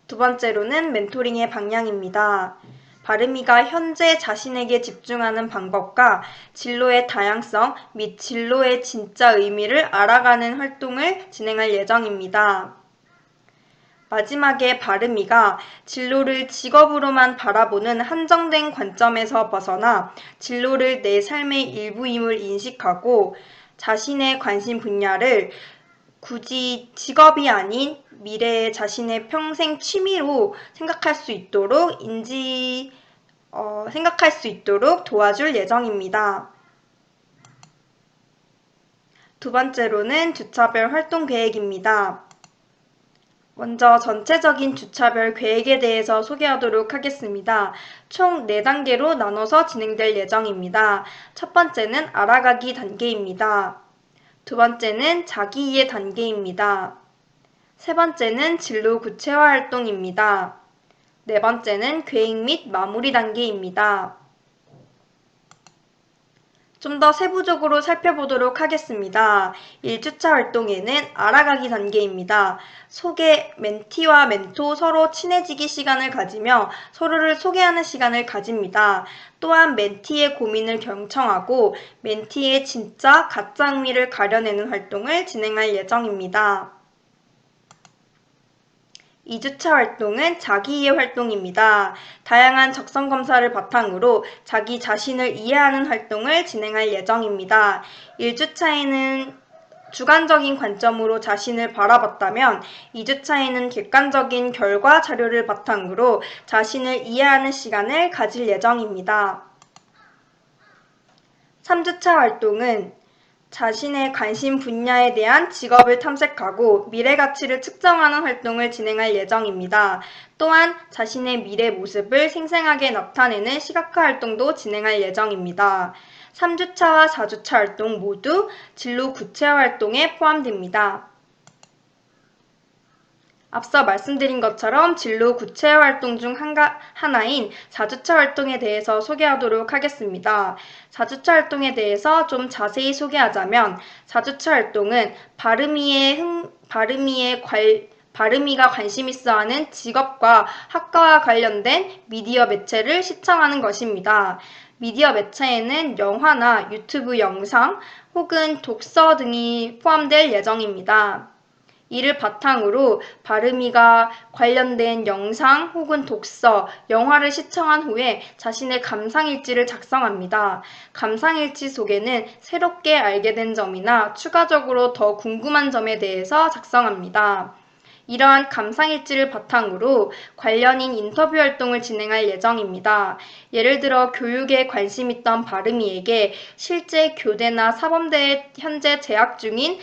두 번째로는 멘토링의 방향입니다. 바름이가 현재 자신에게 집중하는 방법과 진로의 다양성 및 진로의 진짜 의미를 알아가는 활동을 진행할 예정입니다. 마지막에 바름이가 진로를 직업으로만 바라보는 한정된 관점에서 벗어나 진로를 내 삶의 일부임을 인식하고 자신의 관심 분야를 굳이 직업이 아닌 미래의 자신의 평생 취미로 생각할 수 있도록 도와줄 예정입니다. 두 번째로는 주차별 활동 계획입니다. 먼저 전체적인 주차별 계획에 대해서 소개하도록 하겠습니다. 총 4단계로 나눠서 진행될 예정입니다. 첫 번째는 알아가기 단계입니다. 두 번째는 자기이해 단계입니다. 세 번째는 진로 구체화 활동입니다. 네 번째는 계획 및 마무리 단계입니다. 좀 더 세부적으로 살펴보도록 하겠습니다. 1주차 활동에는 알아가기 단계입니다. 멘티와 멘토 서로 친해지기 시간을 가지며 서로를 소개하는 시간을 가집니다. 또한 멘티의 고민을 경청하고 멘티의 진짜 가짜 흥미를 가려내는 활동을 진행할 예정입니다. 2주차 활동은 자기이해 활동입니다. 다양한 적성 검사를 바탕으로 자기 자신을 이해하는 활동을 진행할 예정입니다. 1주차에는 주관적인 관점으로 자신을 바라봤다면 2주차에는 객관적인 결과 자료를 바탕으로 자신을 이해하는 시간을 가질 예정입니다. 3주차 활동은 자신의 관심 분야에 대한 직업을 탐색하고 미래 가치를 측정하는 활동을 진행할 예정입니다. 또한 자신의 미래 모습을 생생하게 나타내는 시각화 활동도 진행할 예정입니다. 3주차와 4주차 활동 모두 진로 구체화 활동에 포함됩니다. 앞서 말씀드린 것처럼 진로 구체화 활동 중 하나인 4주차 활동에 대해서 소개하도록 하겠습니다. 4주차 활동에 대해서 좀 자세히 소개하자면 4주차 활동은 바르미가 관심 있어 하는 직업과 학과와 관련된 미디어 매체를 시청하는 것입니다. 미디어 매체에는 영화나 유튜브 영상 혹은 독서 등이 포함될 예정입니다. 이를 바탕으로 바르미가 관련된 영상 혹은 독서, 영화를 시청한 후에 자신의 감상일지를 작성합니다. 감상일지 속에는 새롭게 알게 된 점이나 추가적으로 더 궁금한 점에 대해서 작성합니다. 이러한 감상일지를 바탕으로 관련인 인터뷰 활동을 진행할 예정입니다. 예를 들어 교육에 관심 있던 바르미에게 실제 교대나 사범대에 현재 재학 중인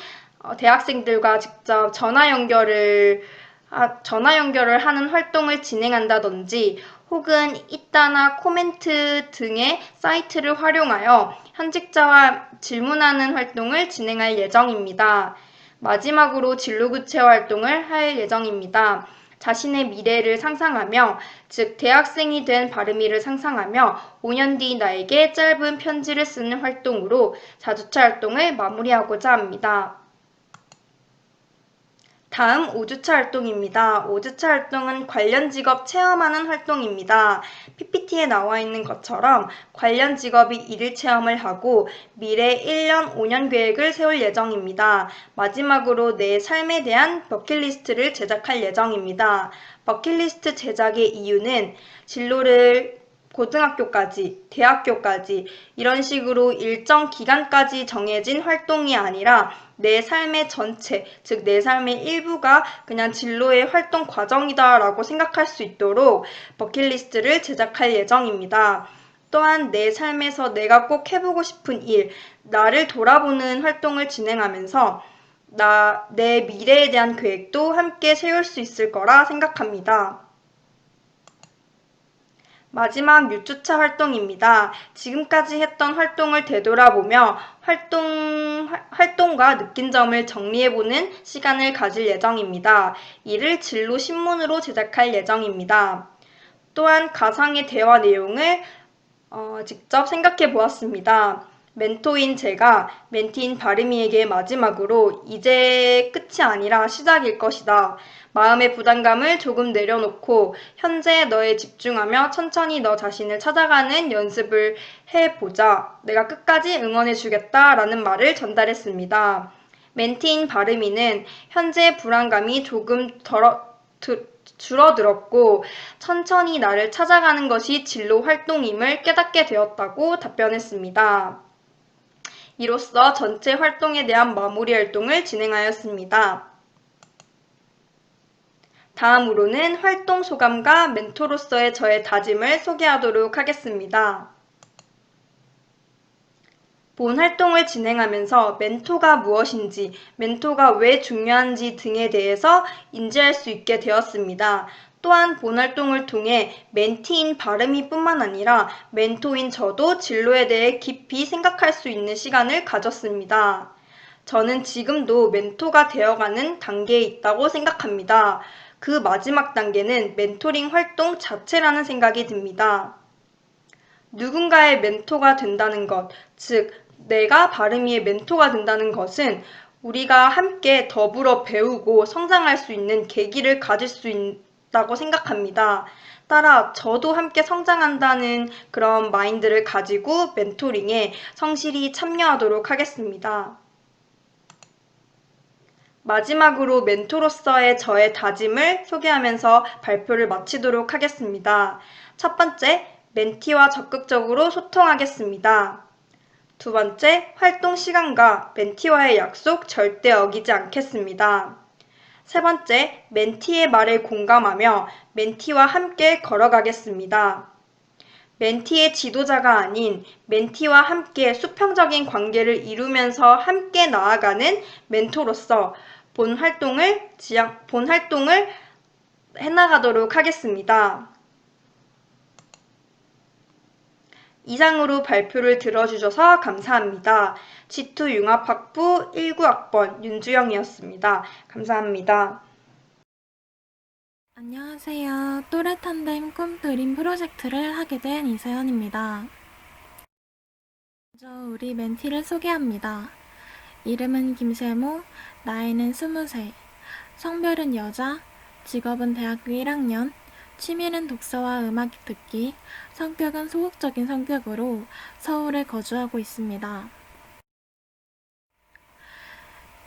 대학생들과 직접 전화 연결을 하는 활동을 진행한다든지 혹은 이따나 코멘트 등의 사이트를 활용하여 현직자와 질문하는 활동을 진행할 예정입니다. 마지막으로 진로 구체화 활동을 할 예정입니다. 자신의 미래를 상상하며, 즉 대학생이 된 바르미를 상상하며 5년 뒤 나에게 짧은 편지를 쓰는 활동으로 4주차 활동을 마무리하고자 합니다. 다음 5주차 활동입니다. 5주차 활동은 관련 직업 체험하는 활동입니다. PPT에 나와 있는 것처럼 관련 직업이 일일 체험을 하고 미래 1년, 5년 계획을 세울 예정입니다. 마지막으로 내 삶에 대한 버킷리스트를 제작할 예정입니다. 버킷리스트 제작의 이유는 진로를 고등학교까지, 대학교까지 이런 식으로 일정 기간까지 정해진 활동이 아니라 내 삶의 전체, 즉 내 삶의 일부가 그냥 진로의 활동 과정이다라고 생각할 수 있도록 버킷리스트를 제작할 예정입니다. 또한 내 삶에서 내가 꼭 해보고 싶은 일, 나를 돌아보는 활동을 진행하면서 내 미래에 대한 계획도 함께 세울 수 있을 거라 생각합니다. 마지막 6주차 활동입니다. 지금까지 했던 활동을 되돌아보며 활동과 느낀 점을 정리해보는 시간을 가질 예정입니다. 이를 진로 신문으로 제작할 예정입니다. 또한 가상의 대화 내용을 직접 생각해 보았습니다. 멘토인 제가 멘티인 바르미에게 마지막으로 이제 끝이 아니라 시작일 것이다. 마음의 부담감을 조금 내려놓고 현재 너에 집중하며 천천히 너 자신을 찾아가는 연습을 해보자. 내가 끝까지 응원해주겠다 라는 말을 전달했습니다. 멘티인 바르미는 현재 불안감이 조금 줄어들었고 천천히 나를 찾아가는 것이 진로 활동임을 깨닫게 되었다고 답변했습니다. 이로써 전체 활동에 대한 마무리 활동을 진행하였습니다. 다음으로는 활동 소감과 멘토로서의 저의 다짐을 소개하도록 하겠습니다. 본 활동을 진행하면서 멘토가 무엇인지, 멘토가 왜 중요한지 등에 대해서 인지할 수 있게 되었습니다. 또한 본 활동을 통해 멘티인 바르미뿐만 아니라 멘토인 저도 진로에 대해 깊이 생각할 수 있는 시간을 가졌습니다. 저는 지금도 멘토가 되어가는 단계에 있다고 생각합니다. 그 마지막 단계는 멘토링 활동 자체라는 생각이 듭니다. 누군가의 멘토가 된다는 것, 즉 내가 바르미의 멘토가 된다는 것은 우리가 함께 더불어 배우고 성장할 수 있는 계기를 가질 수 있다고 생각합니다. 따라 저도 함께 성장한다는 그런 마인드를 가지고 멘토링에 성실히 참여하도록 하겠습니다. 마지막으로 멘토로서의 저의 다짐을 소개하면서 발표를 마치도록 하겠습니다. 첫 번째, 멘티와 적극적으로 소통하겠습니다. 두 번째, 활동 시간과 멘티와의 약속 절대 어기지 않겠습니다. 세 번째, 멘티의 말에 공감하며 멘티와 함께 걸어가겠습니다. 멘티의 지도자가 아닌 멘티와 함께 수평적인 관계를 이루면서 함께 나아가는 멘토로서 본 활동을 해나가도록 하겠습니다. 이상으로 발표를 들어주셔서 감사합니다. G2 융합학부 19학번 윤주영이었습니다. 감사합니다. 안녕하세요. 또래탄덴 꿈드림 프로젝트를 하게 된 이세연입니다. 먼저 우리 멘티를 소개합니다. 이름은 김세모, 나이는 20살, 성별은 여자, 직업은 대학교 1학년, 취미는 독서와 음악 듣기, 성격은 소극적인 성격으로 서울에 거주하고 있습니다.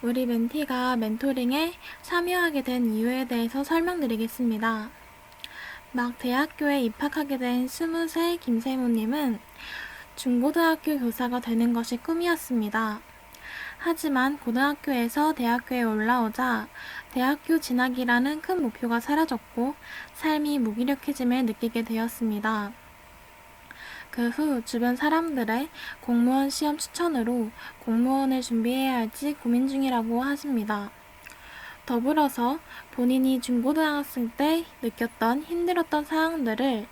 우리 멘티가 멘토링에 참여하게 된 이유에 대해서 설명드리겠습니다. 막 대학교에 입학하게 된 20살 김세모님은 중고등학교 교사가 되는 것이 꿈이었습니다. 하지만 고등학교에서 대학교에 올라오자 대학교 진학이라는 큰 목표가 사라졌고 삶이 무기력해짐을 느끼게 되었습니다. 그 후 주변 사람들의 공무원 시험 추천으로 공무원을 준비해야 할지 고민 중이라고 하십니다. 더불어서 본인이 중고등학생 때 느꼈던 힘들었던 상황들을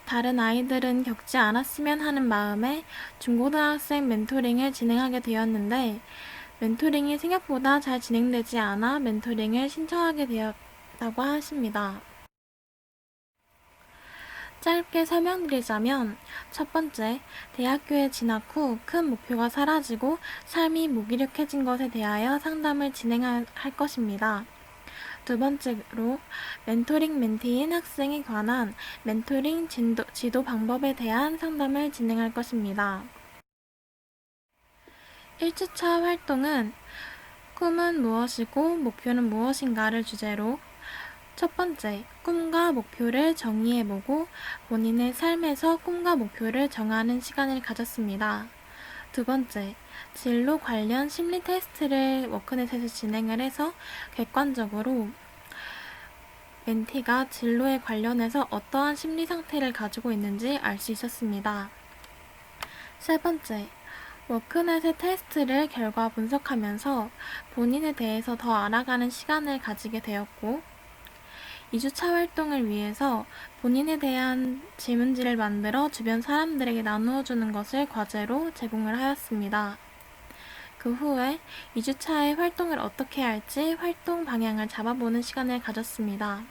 다른 아이들은 겪지 않았으면 하는 마음에 중고등학생 멘토링을 진행하게 되었는데 멘토링이 생각보다 잘 진행되지 않아 멘토링을 신청하게 되었다고 하십니다. 짧게 설명드리자면 첫 번째, 대학교에 진학 후 큰 목표가 사라지고 삶이 무기력해진 것에 대하여 상담을 진행할 것입니다. 두 번째로 멘토링 멘티인 학생에 관한 멘토링 지도 방법에 대한 상담을 진행할 것입니다. 1주차 활동은 꿈은 무엇이고 목표는 무엇인가를 주제로 첫 번째, 꿈과 목표를 정의해보고 본인의 삶에서 꿈과 목표를 정하는 시간을 가졌습니다. 두 번째, 진로 관련 심리 테스트를 워크넷에서 진행을 해서 객관적으로 멘티가 진로에 관련해서 어떠한 심리 상태를 가지고 있는지 알 수 있었습니다. 세 번째, 워크넷의 테스트를 결과 분석하면서 본인에 대해서 더 알아가는 시간을 가지게 되었고 2주차 활동을 위해서 본인에 대한 질문지를 만들어 주변 사람들에게 나누어 주는 것을 과제로 제공을 하였습니다. 그 후에 2주차의 활동을 어떻게 할지 활동 방향을 잡아보는 시간을 가졌습니다.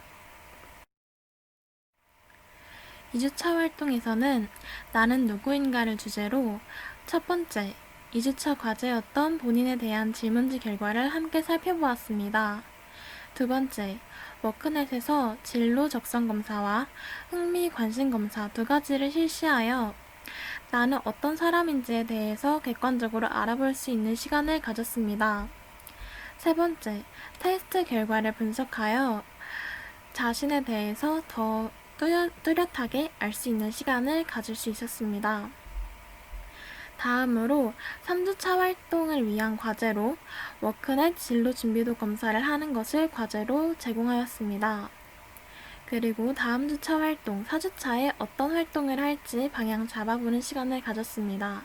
2주차 활동에서는 나는 누구인가를 주제로 첫 번째, 2주차 과제였던 본인에 대한 질문지 결과를 함께 살펴보았습니다. 두 번째, 워크넷에서 진로 적성 검사와 흥미 관심 검사 두 가지를 실시하여 나는 어떤 사람인지에 대해서 객관적으로 알아볼 수 있는 시간을 가졌습니다. 세 번째, 테스트 결과를 분석하여 자신에 대해서 더 뚜렷하게 알 수 있는 시간을 가질 수 있었습니다. 다음으로 3주차 활동을 위한 과제로 워크넷 진로 준비도 검사를 하는 것을 과제로 제공하였습니다. 그리고 다음 주차 활동 4주차에 어떤 활동을 할지 방향 잡아보는 시간을 가졌습니다.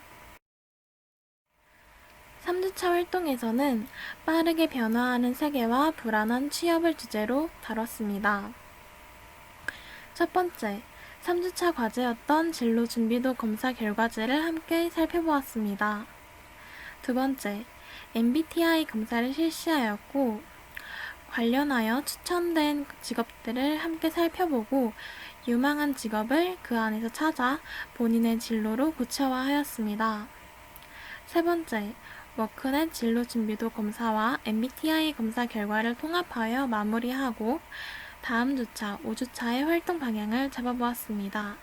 3주차 활동에서는 빠르게 변화하는 세계와 불안한 취업을 주제로 다뤘습니다. 첫 번째, 3주차 과제였던 진로 준비도 검사 결과지를 함께 살펴보았습니다. 두 번째, MBTI 검사를 실시하였고 관련하여 추천된 직업들을 함께 살펴보고 유망한 직업을 그 안에서 찾아 본인의 진로로 구체화하였습니다. 세 번째, 워크넷 진로 준비도 검사와 MBTI 검사 결과를 통합하여 마무리하고 다음 주차, 5주차의 활동 방향을 잡아보았습니다.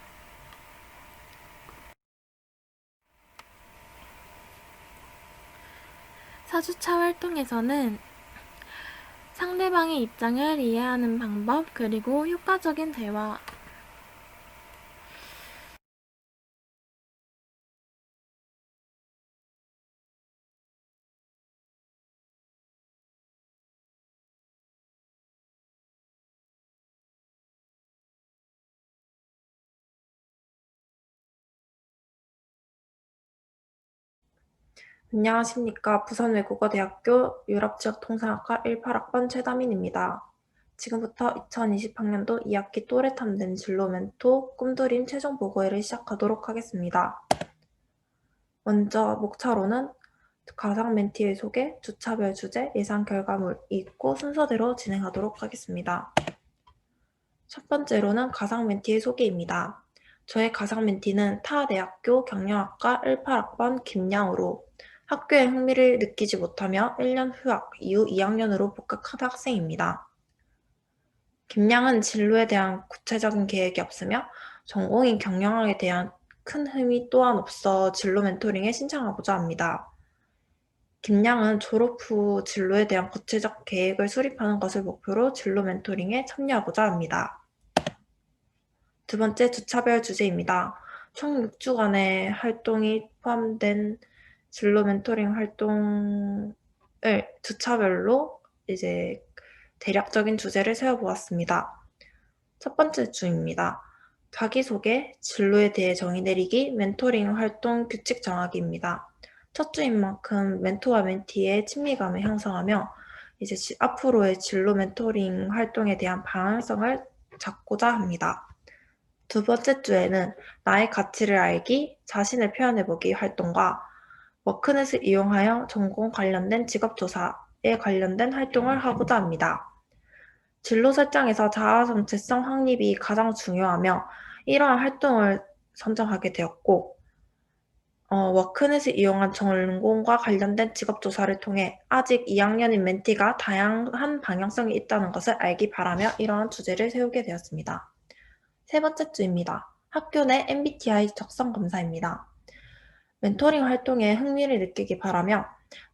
사주차 활동에서는 상대방의 입장을 이해하는 방법, 그리고 효과적인 대화, 안녕하십니까. 부산외국어대학교 유럽지역통상학과 18학번 최다민입니다. 지금부터 2020학년도 2학기 또래탐된 진로 멘토 꿈드림 최종 보고회를 시작하도록 하겠습니다. 먼저 목차로는 가상 멘티의 소개, 주차별 주제, 예상 결과물이 있고 순서대로 진행하도록 하겠습니다. 첫 번째로는 가상 멘티의 소개입니다. 저의 가상 멘티는 타 대학교 경영학과 18학번 김양으로 학교에 흥미를 느끼지 못하며 1년 휴학 이후 2학년으로 복학한 학생입니다. 김양은 진로에 대한 구체적인 계획이 없으며 전공인 경영학에 대한 큰 힘이 또한 없어 진로 멘토링에 신청하고자 합니다. 김양은 졸업 후 진로에 대한 구체적 계획을 수립하는 것을 목표로 진로 멘토링에 참여하고자 합니다. 두 번째, 주차별 주제입니다. 총 6주간의 활동이 포함된 진로 멘토링 활동을 주차별로 이제 대략적인 주제를 세워보았습니다. 첫 번째 주입니다. 자기소개, 진로에 대해 정의 내리기, 멘토링 활동 규칙 정하기입니다. 첫 주인 만큼 멘토와 멘티의 친밀감을 형성하며 이제 앞으로의 진로 멘토링 활동에 대한 방향성을 잡고자 합니다. 두 번째 주에는 나의 가치를 알기, 자신을 표현해보기 활동과 워크넷을 이용하여 전공 관련된 직업조사에 관련된 활동을 하고자 합니다. 진로 설정에서 자아 정체성 확립이 가장 중요하며 이러한 활동을 선정하게 되었고 워크넷을 이용한 전공과 관련된 직업조사를 통해 아직 2학년인 멘티가 다양한 방향성이 있다는 것을 알기 바라며 이러한 주제를 세우게 되었습니다. 세 번째 주입니다. 학교 내 MBTI 적성 검사입니다. 멘토링 활동에 흥미를 느끼기 바라며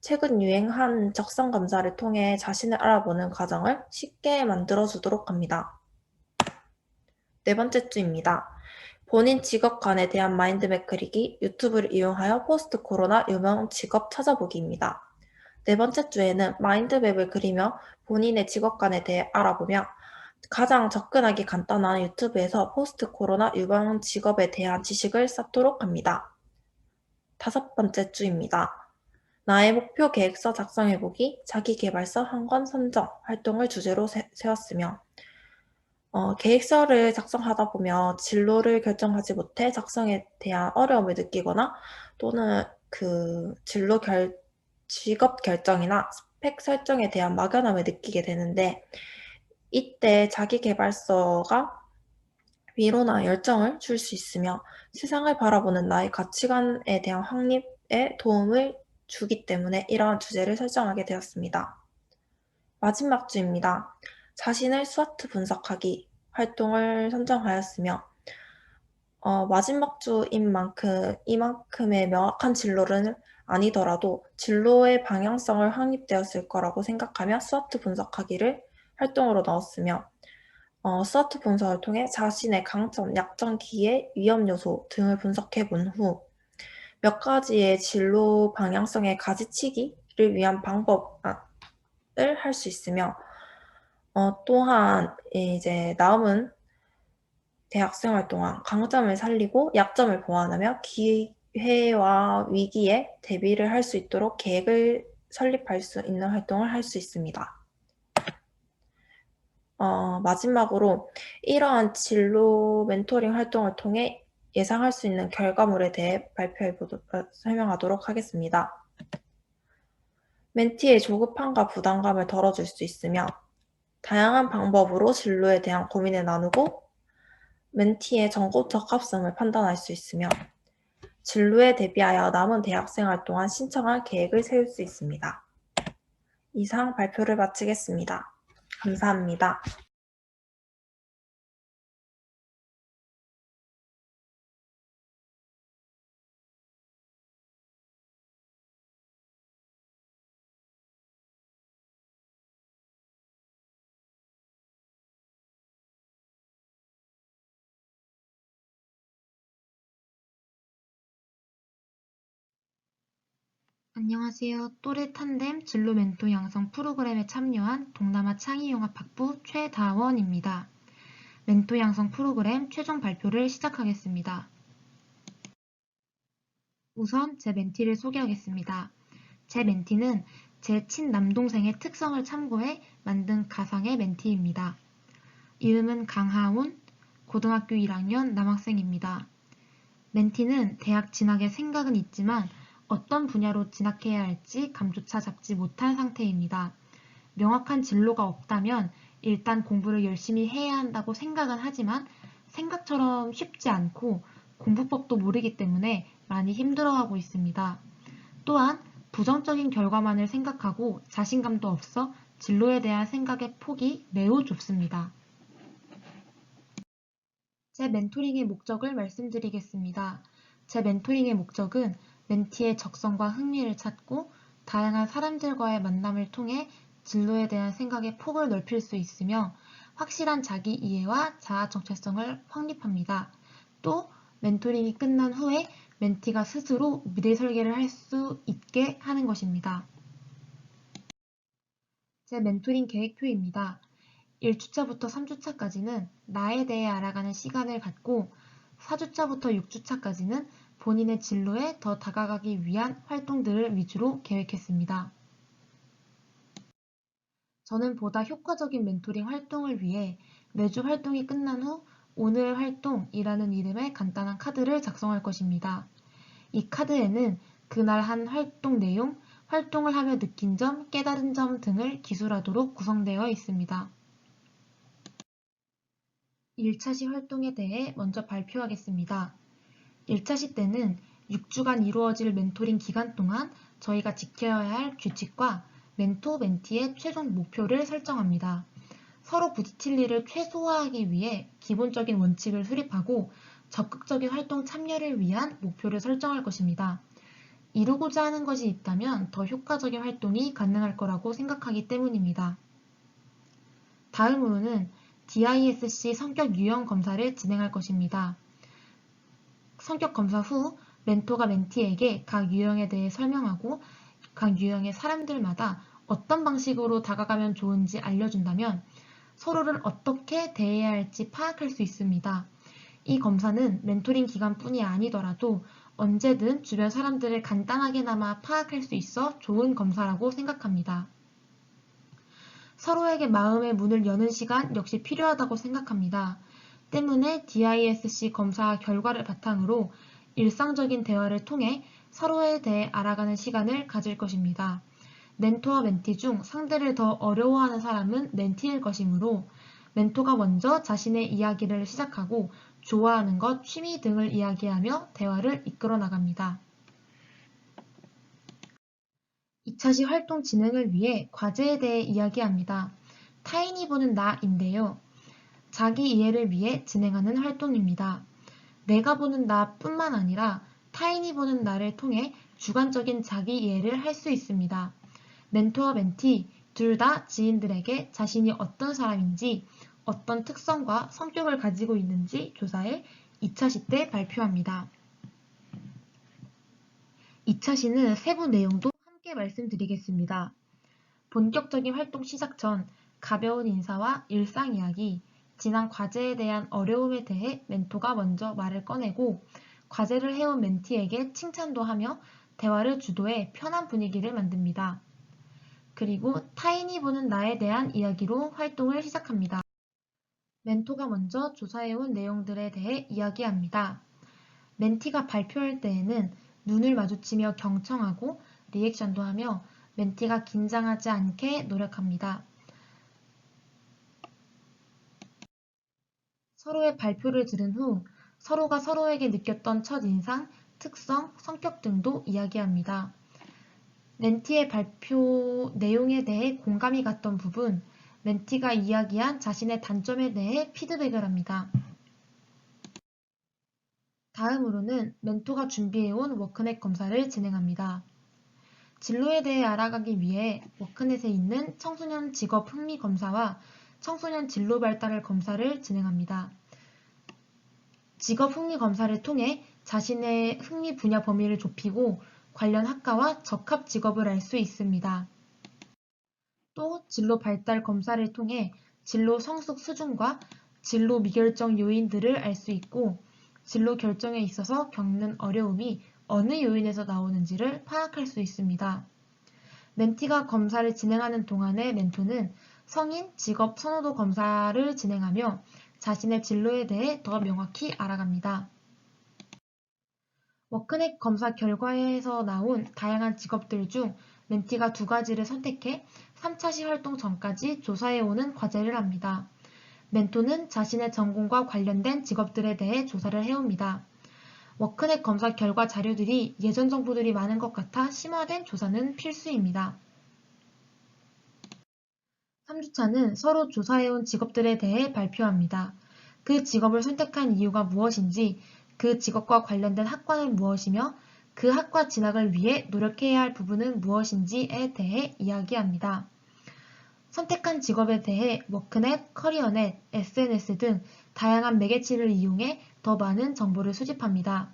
최근 유행한 적성 검사를 통해 자신을 알아보는 과정을 쉽게 만들어주도록 합니다. 네 번째 주입니다. 본인 직업관에 대한 마인드맵 그리기, 유튜브를 이용하여 포스트 코로나 유명 직업 찾아보기입니다. 네 번째 주에는 마인드맵을 그리며 본인의 직업관에 대해 알아보며 가장 접근하기 간단한 유튜브에서 포스트 코로나 유명 직업에 대한 지식을 쌓도록 합니다. 다섯 번째 주입니다. 나의 목표 계획서 작성해보기, 자기계발서 한 권 선정 활동을 주제로 세웠으며 계획서를 작성하다 보면 진로를 결정하지 못해 작성에 대한 어려움을 느끼거나 또는 직업 결정이나 스펙 설정에 대한 막연함을 느끼게 되는데 이때 자기계발서가 위로나 열정을 줄 수 있으며 세상을 바라보는 나의 가치관에 대한 확립에 도움을 주기 때문에 이러한 주제를 설정하게 되었습니다. 마지막 주입니다. 자신을 스와트 분석하기 활동을 선정하였으며 마지막 주인 만큼 이만큼의 명확한 진로는 아니더라도 진로의 방향성을 확립되었을 거라고 생각하며 스와트 분석하기를 활동으로 넣었으며 스와트 분석을 통해 자신의 강점, 약점, 기회, 위험 요소 등을 분석해 본 후 몇 가지의 진로 방향성의 가지치기를 위한 방법을 할 수 있으며 또한 이제 남은 대학생활 동안 강점을 살리고 약점을 보완하며 기회와 위기에 대비를 할 수 있도록 계획을 설립할 수 있는 활동을 할 수 있습니다. 마지막으로 이러한 진로 멘토링 활동을 통해 예상할 수 있는 결과물에 대해 설명하도록 하겠습니다. 멘티의 조급함과 부담감을 덜어줄 수 있으며 다양한 방법으로 진로에 대한 고민을 나누고 멘티의 전공 적합성을 판단할 수 있으며 진로에 대비하여 남은 대학생활 동안 신청할 계획을 세울 수 있습니다. 이상 발표를 마치겠습니다. 감사합니다. 안녕하세요. 또래 탄뎀 진로 멘토 양성 프로그램에 참여한 동남아 창의융합학부 최다원입니다. 멘토 양성 프로그램 최종 발표를 시작하겠습니다. 우선 제 멘티를 소개하겠습니다. 제 멘티는 제 친남동생의 특성을 참고해 만든 가상의 멘티입니다. 이름은 강하온, 고등학교 1학년 남학생입니다. 멘티는 대학 진학에 생각은 있지만 어떤 분야로 진학해야 할지 감조차 잡지 못한 상태입니다. 명확한 진로가 없다면 일단 공부를 열심히 해야 한다고 생각은 하지만 생각처럼 쉽지 않고 공부법도 모르기 때문에 많이 힘들어하고 있습니다. 또한 부정적인 결과만을 생각하고 자신감도 없어 진로에 대한 생각의 폭이 매우 좁습니다. 제 멘토링의 목적을 말씀드리겠습니다. 제 멘토링의 목적은 멘티의 적성과 흥미를 찾고 다양한 사람들과의 만남을 통해 진로에 대한 생각의 폭을 넓힐 수 있으며 확실한 자기 이해와 자아 정체성을 확립합니다. 또 멘토링이 끝난 후에 멘티가 스스로 미래 설계를 할 수 있게 하는 것입니다. 제 멘토링 계획표입니다. 1주차부터 3주차까지는 나에 대해 알아가는 시간을 갖고 4주차부터 6주차까지는 본인의 진로에 더 다가가기 위한 활동들을 위주로 계획했습니다. 저는 보다 효과적인 멘토링 활동을 위해 매주 활동이 끝난 후 오늘 활동이라는 이름의 간단한 카드를 작성할 것입니다. 이 카드에는 그날 한 활동 내용, 활동을 하며 느낀 점, 깨달은 점 등을 기술하도록 구성되어 있습니다. 1차시 활동에 대해 먼저 발표하겠습니다. 1차시 때는 6주간 이루어질 멘토링 기간 동안 저희가 지켜야 할 규칙과 멘토, 멘티의 최종 목표를 설정합니다. 서로 부딪힐 일을 최소화하기 위해 기본적인 원칙을 수립하고 적극적인 활동 참여를 위한 목표를 설정할 것입니다. 이루고자 하는 것이 있다면 더 효과적인 활동이 가능할 거라고 생각하기 때문입니다. 다음으로는 DISC 성격 유형 검사를 진행할 것입니다. 성격 검사 후 멘토가 멘티에게 각 유형에 대해 설명하고 각 유형의 사람들마다 어떤 방식으로 다가가면 좋은지 알려준다면 서로를 어떻게 대해야 할지 파악할 수 있습니다. 이 검사는 멘토링 기간뿐이 아니더라도 언제든 주변 사람들을 간단하게나마 파악할 수 있어 좋은 검사라고 생각합니다. 서로에게 마음의 문을 여는 시간 역시 필요하다고 생각합니다. 때문에 DISC 검사 결과를 바탕으로 일상적인 대화를 통해 서로에 대해 알아가는 시간을 가질 것입니다. 멘토와 멘티 중 상대를 더 어려워하는 사람은 멘티일 것이므로 멘토가 먼저 자신의 이야기를 시작하고 좋아하는 것, 취미 등을 이야기하며 대화를 이끌어 나갑니다. 2차시 활동 진행을 위해 과제에 대해 이야기합니다. 타인이 보는 나인데요. 자기 이해를 위해 진행하는 활동입니다. 내가 보는 나뿐만 아니라 타인이 보는 나를 통해 주관적인 자기 이해를 할 수 있습니다. 멘토와 멘티 둘 다 지인들에게 자신이 어떤 사람인지 어떤 특성과 성격을 가지고 있는지 조사해 2차시 때 발표합니다. 2차시는 세부 내용도 함께 말씀드리겠습니다. 본격적인 활동 시작 전 가벼운 인사와 일상 이야기, 지난 과제에 대한 어려움에 대해 멘토가 먼저 말을 꺼내고 과제를 해온 멘티에게 칭찬도 하며 대화를 주도해 편한 분위기를 만듭니다. 그리고 타인이 보는 나에 대한 이야기로 활동을 시작합니다. 멘토가 먼저 조사해온 내용들에 대해 이야기합니다. 멘티가 발표할 때에는 눈을 마주치며 경청하고 리액션도 하며 멘티가 긴장하지 않게 노력합니다. 서로의 발표를 들은 후 서로가 서로에게 느꼈던 첫인상, 특성, 성격 등도 이야기합니다. 멘티의 발표 내용에 대해 공감이 갔던 부분, 멘티가 이야기한 자신의 단점에 대해 피드백을 합니다. 다음으로는 멘토가 준비해온 워크넷 검사를 진행합니다. 진로에 대해 알아가기 위해 워크넷에 있는 청소년 직업 흥미 검사와 청소년 진로 발달 검사를 진행합니다. 직업 흥미 검사를 통해 자신의 흥미 분야 범위를 좁히고 관련 학과와 적합 직업을 알 수 있습니다. 또 진로 발달 검사를 통해 진로 성숙 수준과 진로 미결정 요인들을 알 수 있고 진로 결정에 있어서 겪는 어려움이 어느 요인에서 나오는지를 파악할 수 있습니다. 멘티가 검사를 진행하는 동안에 멘토는 성인, 직업, 선호도 검사를 진행하며 자신의 진로에 대해 더 명확히 알아갑니다. 워크넷 검사 결과에서 나온 다양한 직업들 중 멘티가 2가지를 선택해 3차 시활동 전까지 조사해오는 과제를 합니다. 멘토는 자신의 전공과 관련된 직업들에 대해 조사를 해옵니다. 워크넷 검사 결과 자료들이 예전 정보들이 많은 것 같아 심화된 조사는 필수입니다. 3주차는 서로 조사해온 직업들에 대해 발표합니다. 그 직업을 선택한 이유가 무엇인지, 그 직업과 관련된 학과는 무엇이며 그 학과 진학을 위해 노력해야 할 부분은 무엇인지에 대해 이야기합니다. 선택한 직업에 대해 워크넷, 커리어넷, SNS 등 다양한 매개체를 이용해 더 많은 정보를 수집합니다.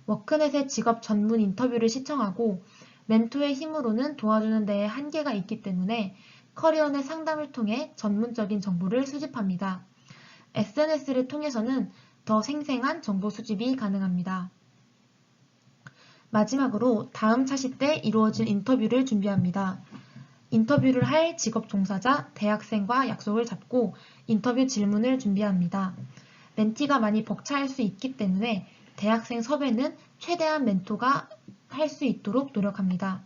워크넷의 직업 전문 인터뷰를 시청하고 멘토의 힘으로는 도와주는 데에 한계가 있기 때문에 커리어넷 상담을 통해 전문적인 정보를 수집합니다. SNS를 통해서는 더 생생한 정보 수집이 가능합니다. 마지막으로 다음 차시 때 이루어질 인터뷰를 준비합니다. 인터뷰를 할 직업 종사자, 대학생과 약속을 잡고 인터뷰 질문을 준비합니다. 멘티가 많이 벅차할 수 있기 때문에 대학생 섭외는 최대한 멘토가 할 수 있도록 노력합니다.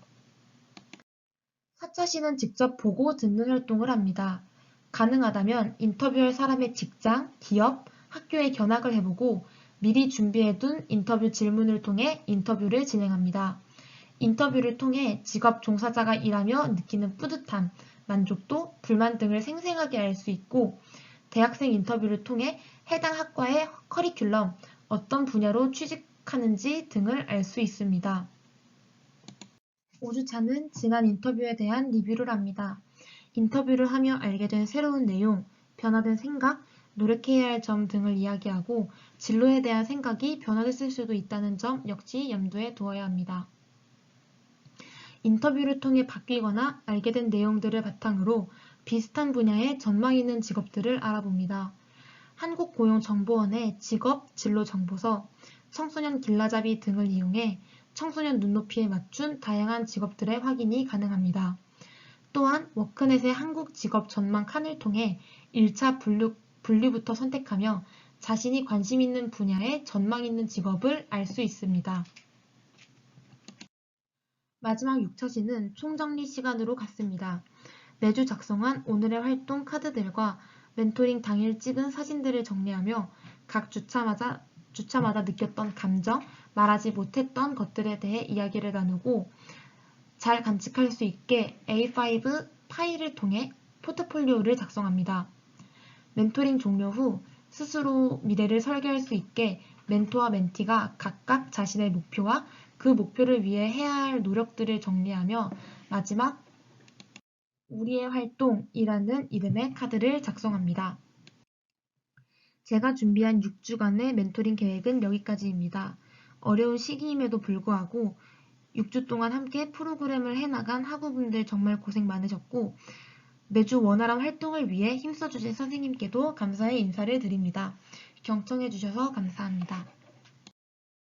4차시는 직접 보고 듣는 활동을 합니다. 가능하다면 인터뷰할 사람의 직장, 기업, 학교에 견학을 해보고 미리 준비해둔 인터뷰 질문을 통해 인터뷰를 진행합니다. 인터뷰를 통해 직업 종사자가 일하며 느끼는 뿌듯함, 만족도, 불만 등을 생생하게 알 수 있고 대학생 인터뷰를 통해 해당 학과의 커리큘럼, 어떤 분야로 취직하는지 등을 알 수 있습니다. 5주차는 지난 인터뷰에 대한 리뷰를 합니다. 인터뷰를 하며 알게 된 새로운 내용, 변화된 생각, 노력해야 할 점 등을 이야기하고 진로에 대한 생각이 변화됐을 수도 있다는 점 역시 염두에 두어야 합니다. 인터뷰를 통해 바뀌거나 알게 된 내용들을 바탕으로 비슷한 분야의 전망 있는 직업들을 알아봅니다. 한국고용정보원의 직업 진로정보서, 청소년 길라잡이 등을 이용해 청소년 눈높이에 맞춘 다양한 직업들의 확인이 가능합니다. 또한 워크넷의 한국 직업 전망 칸을 통해 1차 분류부터 선택하며 자신이 관심 있는 분야의 전망 있는 직업을 알 수 있습니다. 마지막 6차시는 총정리 시간으로 갔습니다. 매주 작성한 오늘의 활동 카드들과 멘토링 당일 찍은 사진들을 정리하며 각 주차마다 느꼈던 감정, 말하지 못했던 것들에 대해 이야기를 나누고 잘 간직할 수 있게 A5 파일을 통해 포트폴리오를 작성합니다. 멘토링 종료 후 스스로 미래를 설계할 수 있게 멘토와 멘티가 각각 자신의 목표와 그 목표를 위해 해야 할 노력들을 정리하며 마지막 우리의 활동이라는 이름의 카드를 작성합니다. 제가 준비한 6주간의 멘토링 계획은 여기까지입니다. 어려운 시기임에도 불구하고 6주 동안 함께 프로그램을 해나간 학우분들 정말 고생 많으셨고 매주 원활한 활동을 위해 힘써주신 선생님께도 감사의 인사를 드립니다. 경청해 주셔서 감사합니다.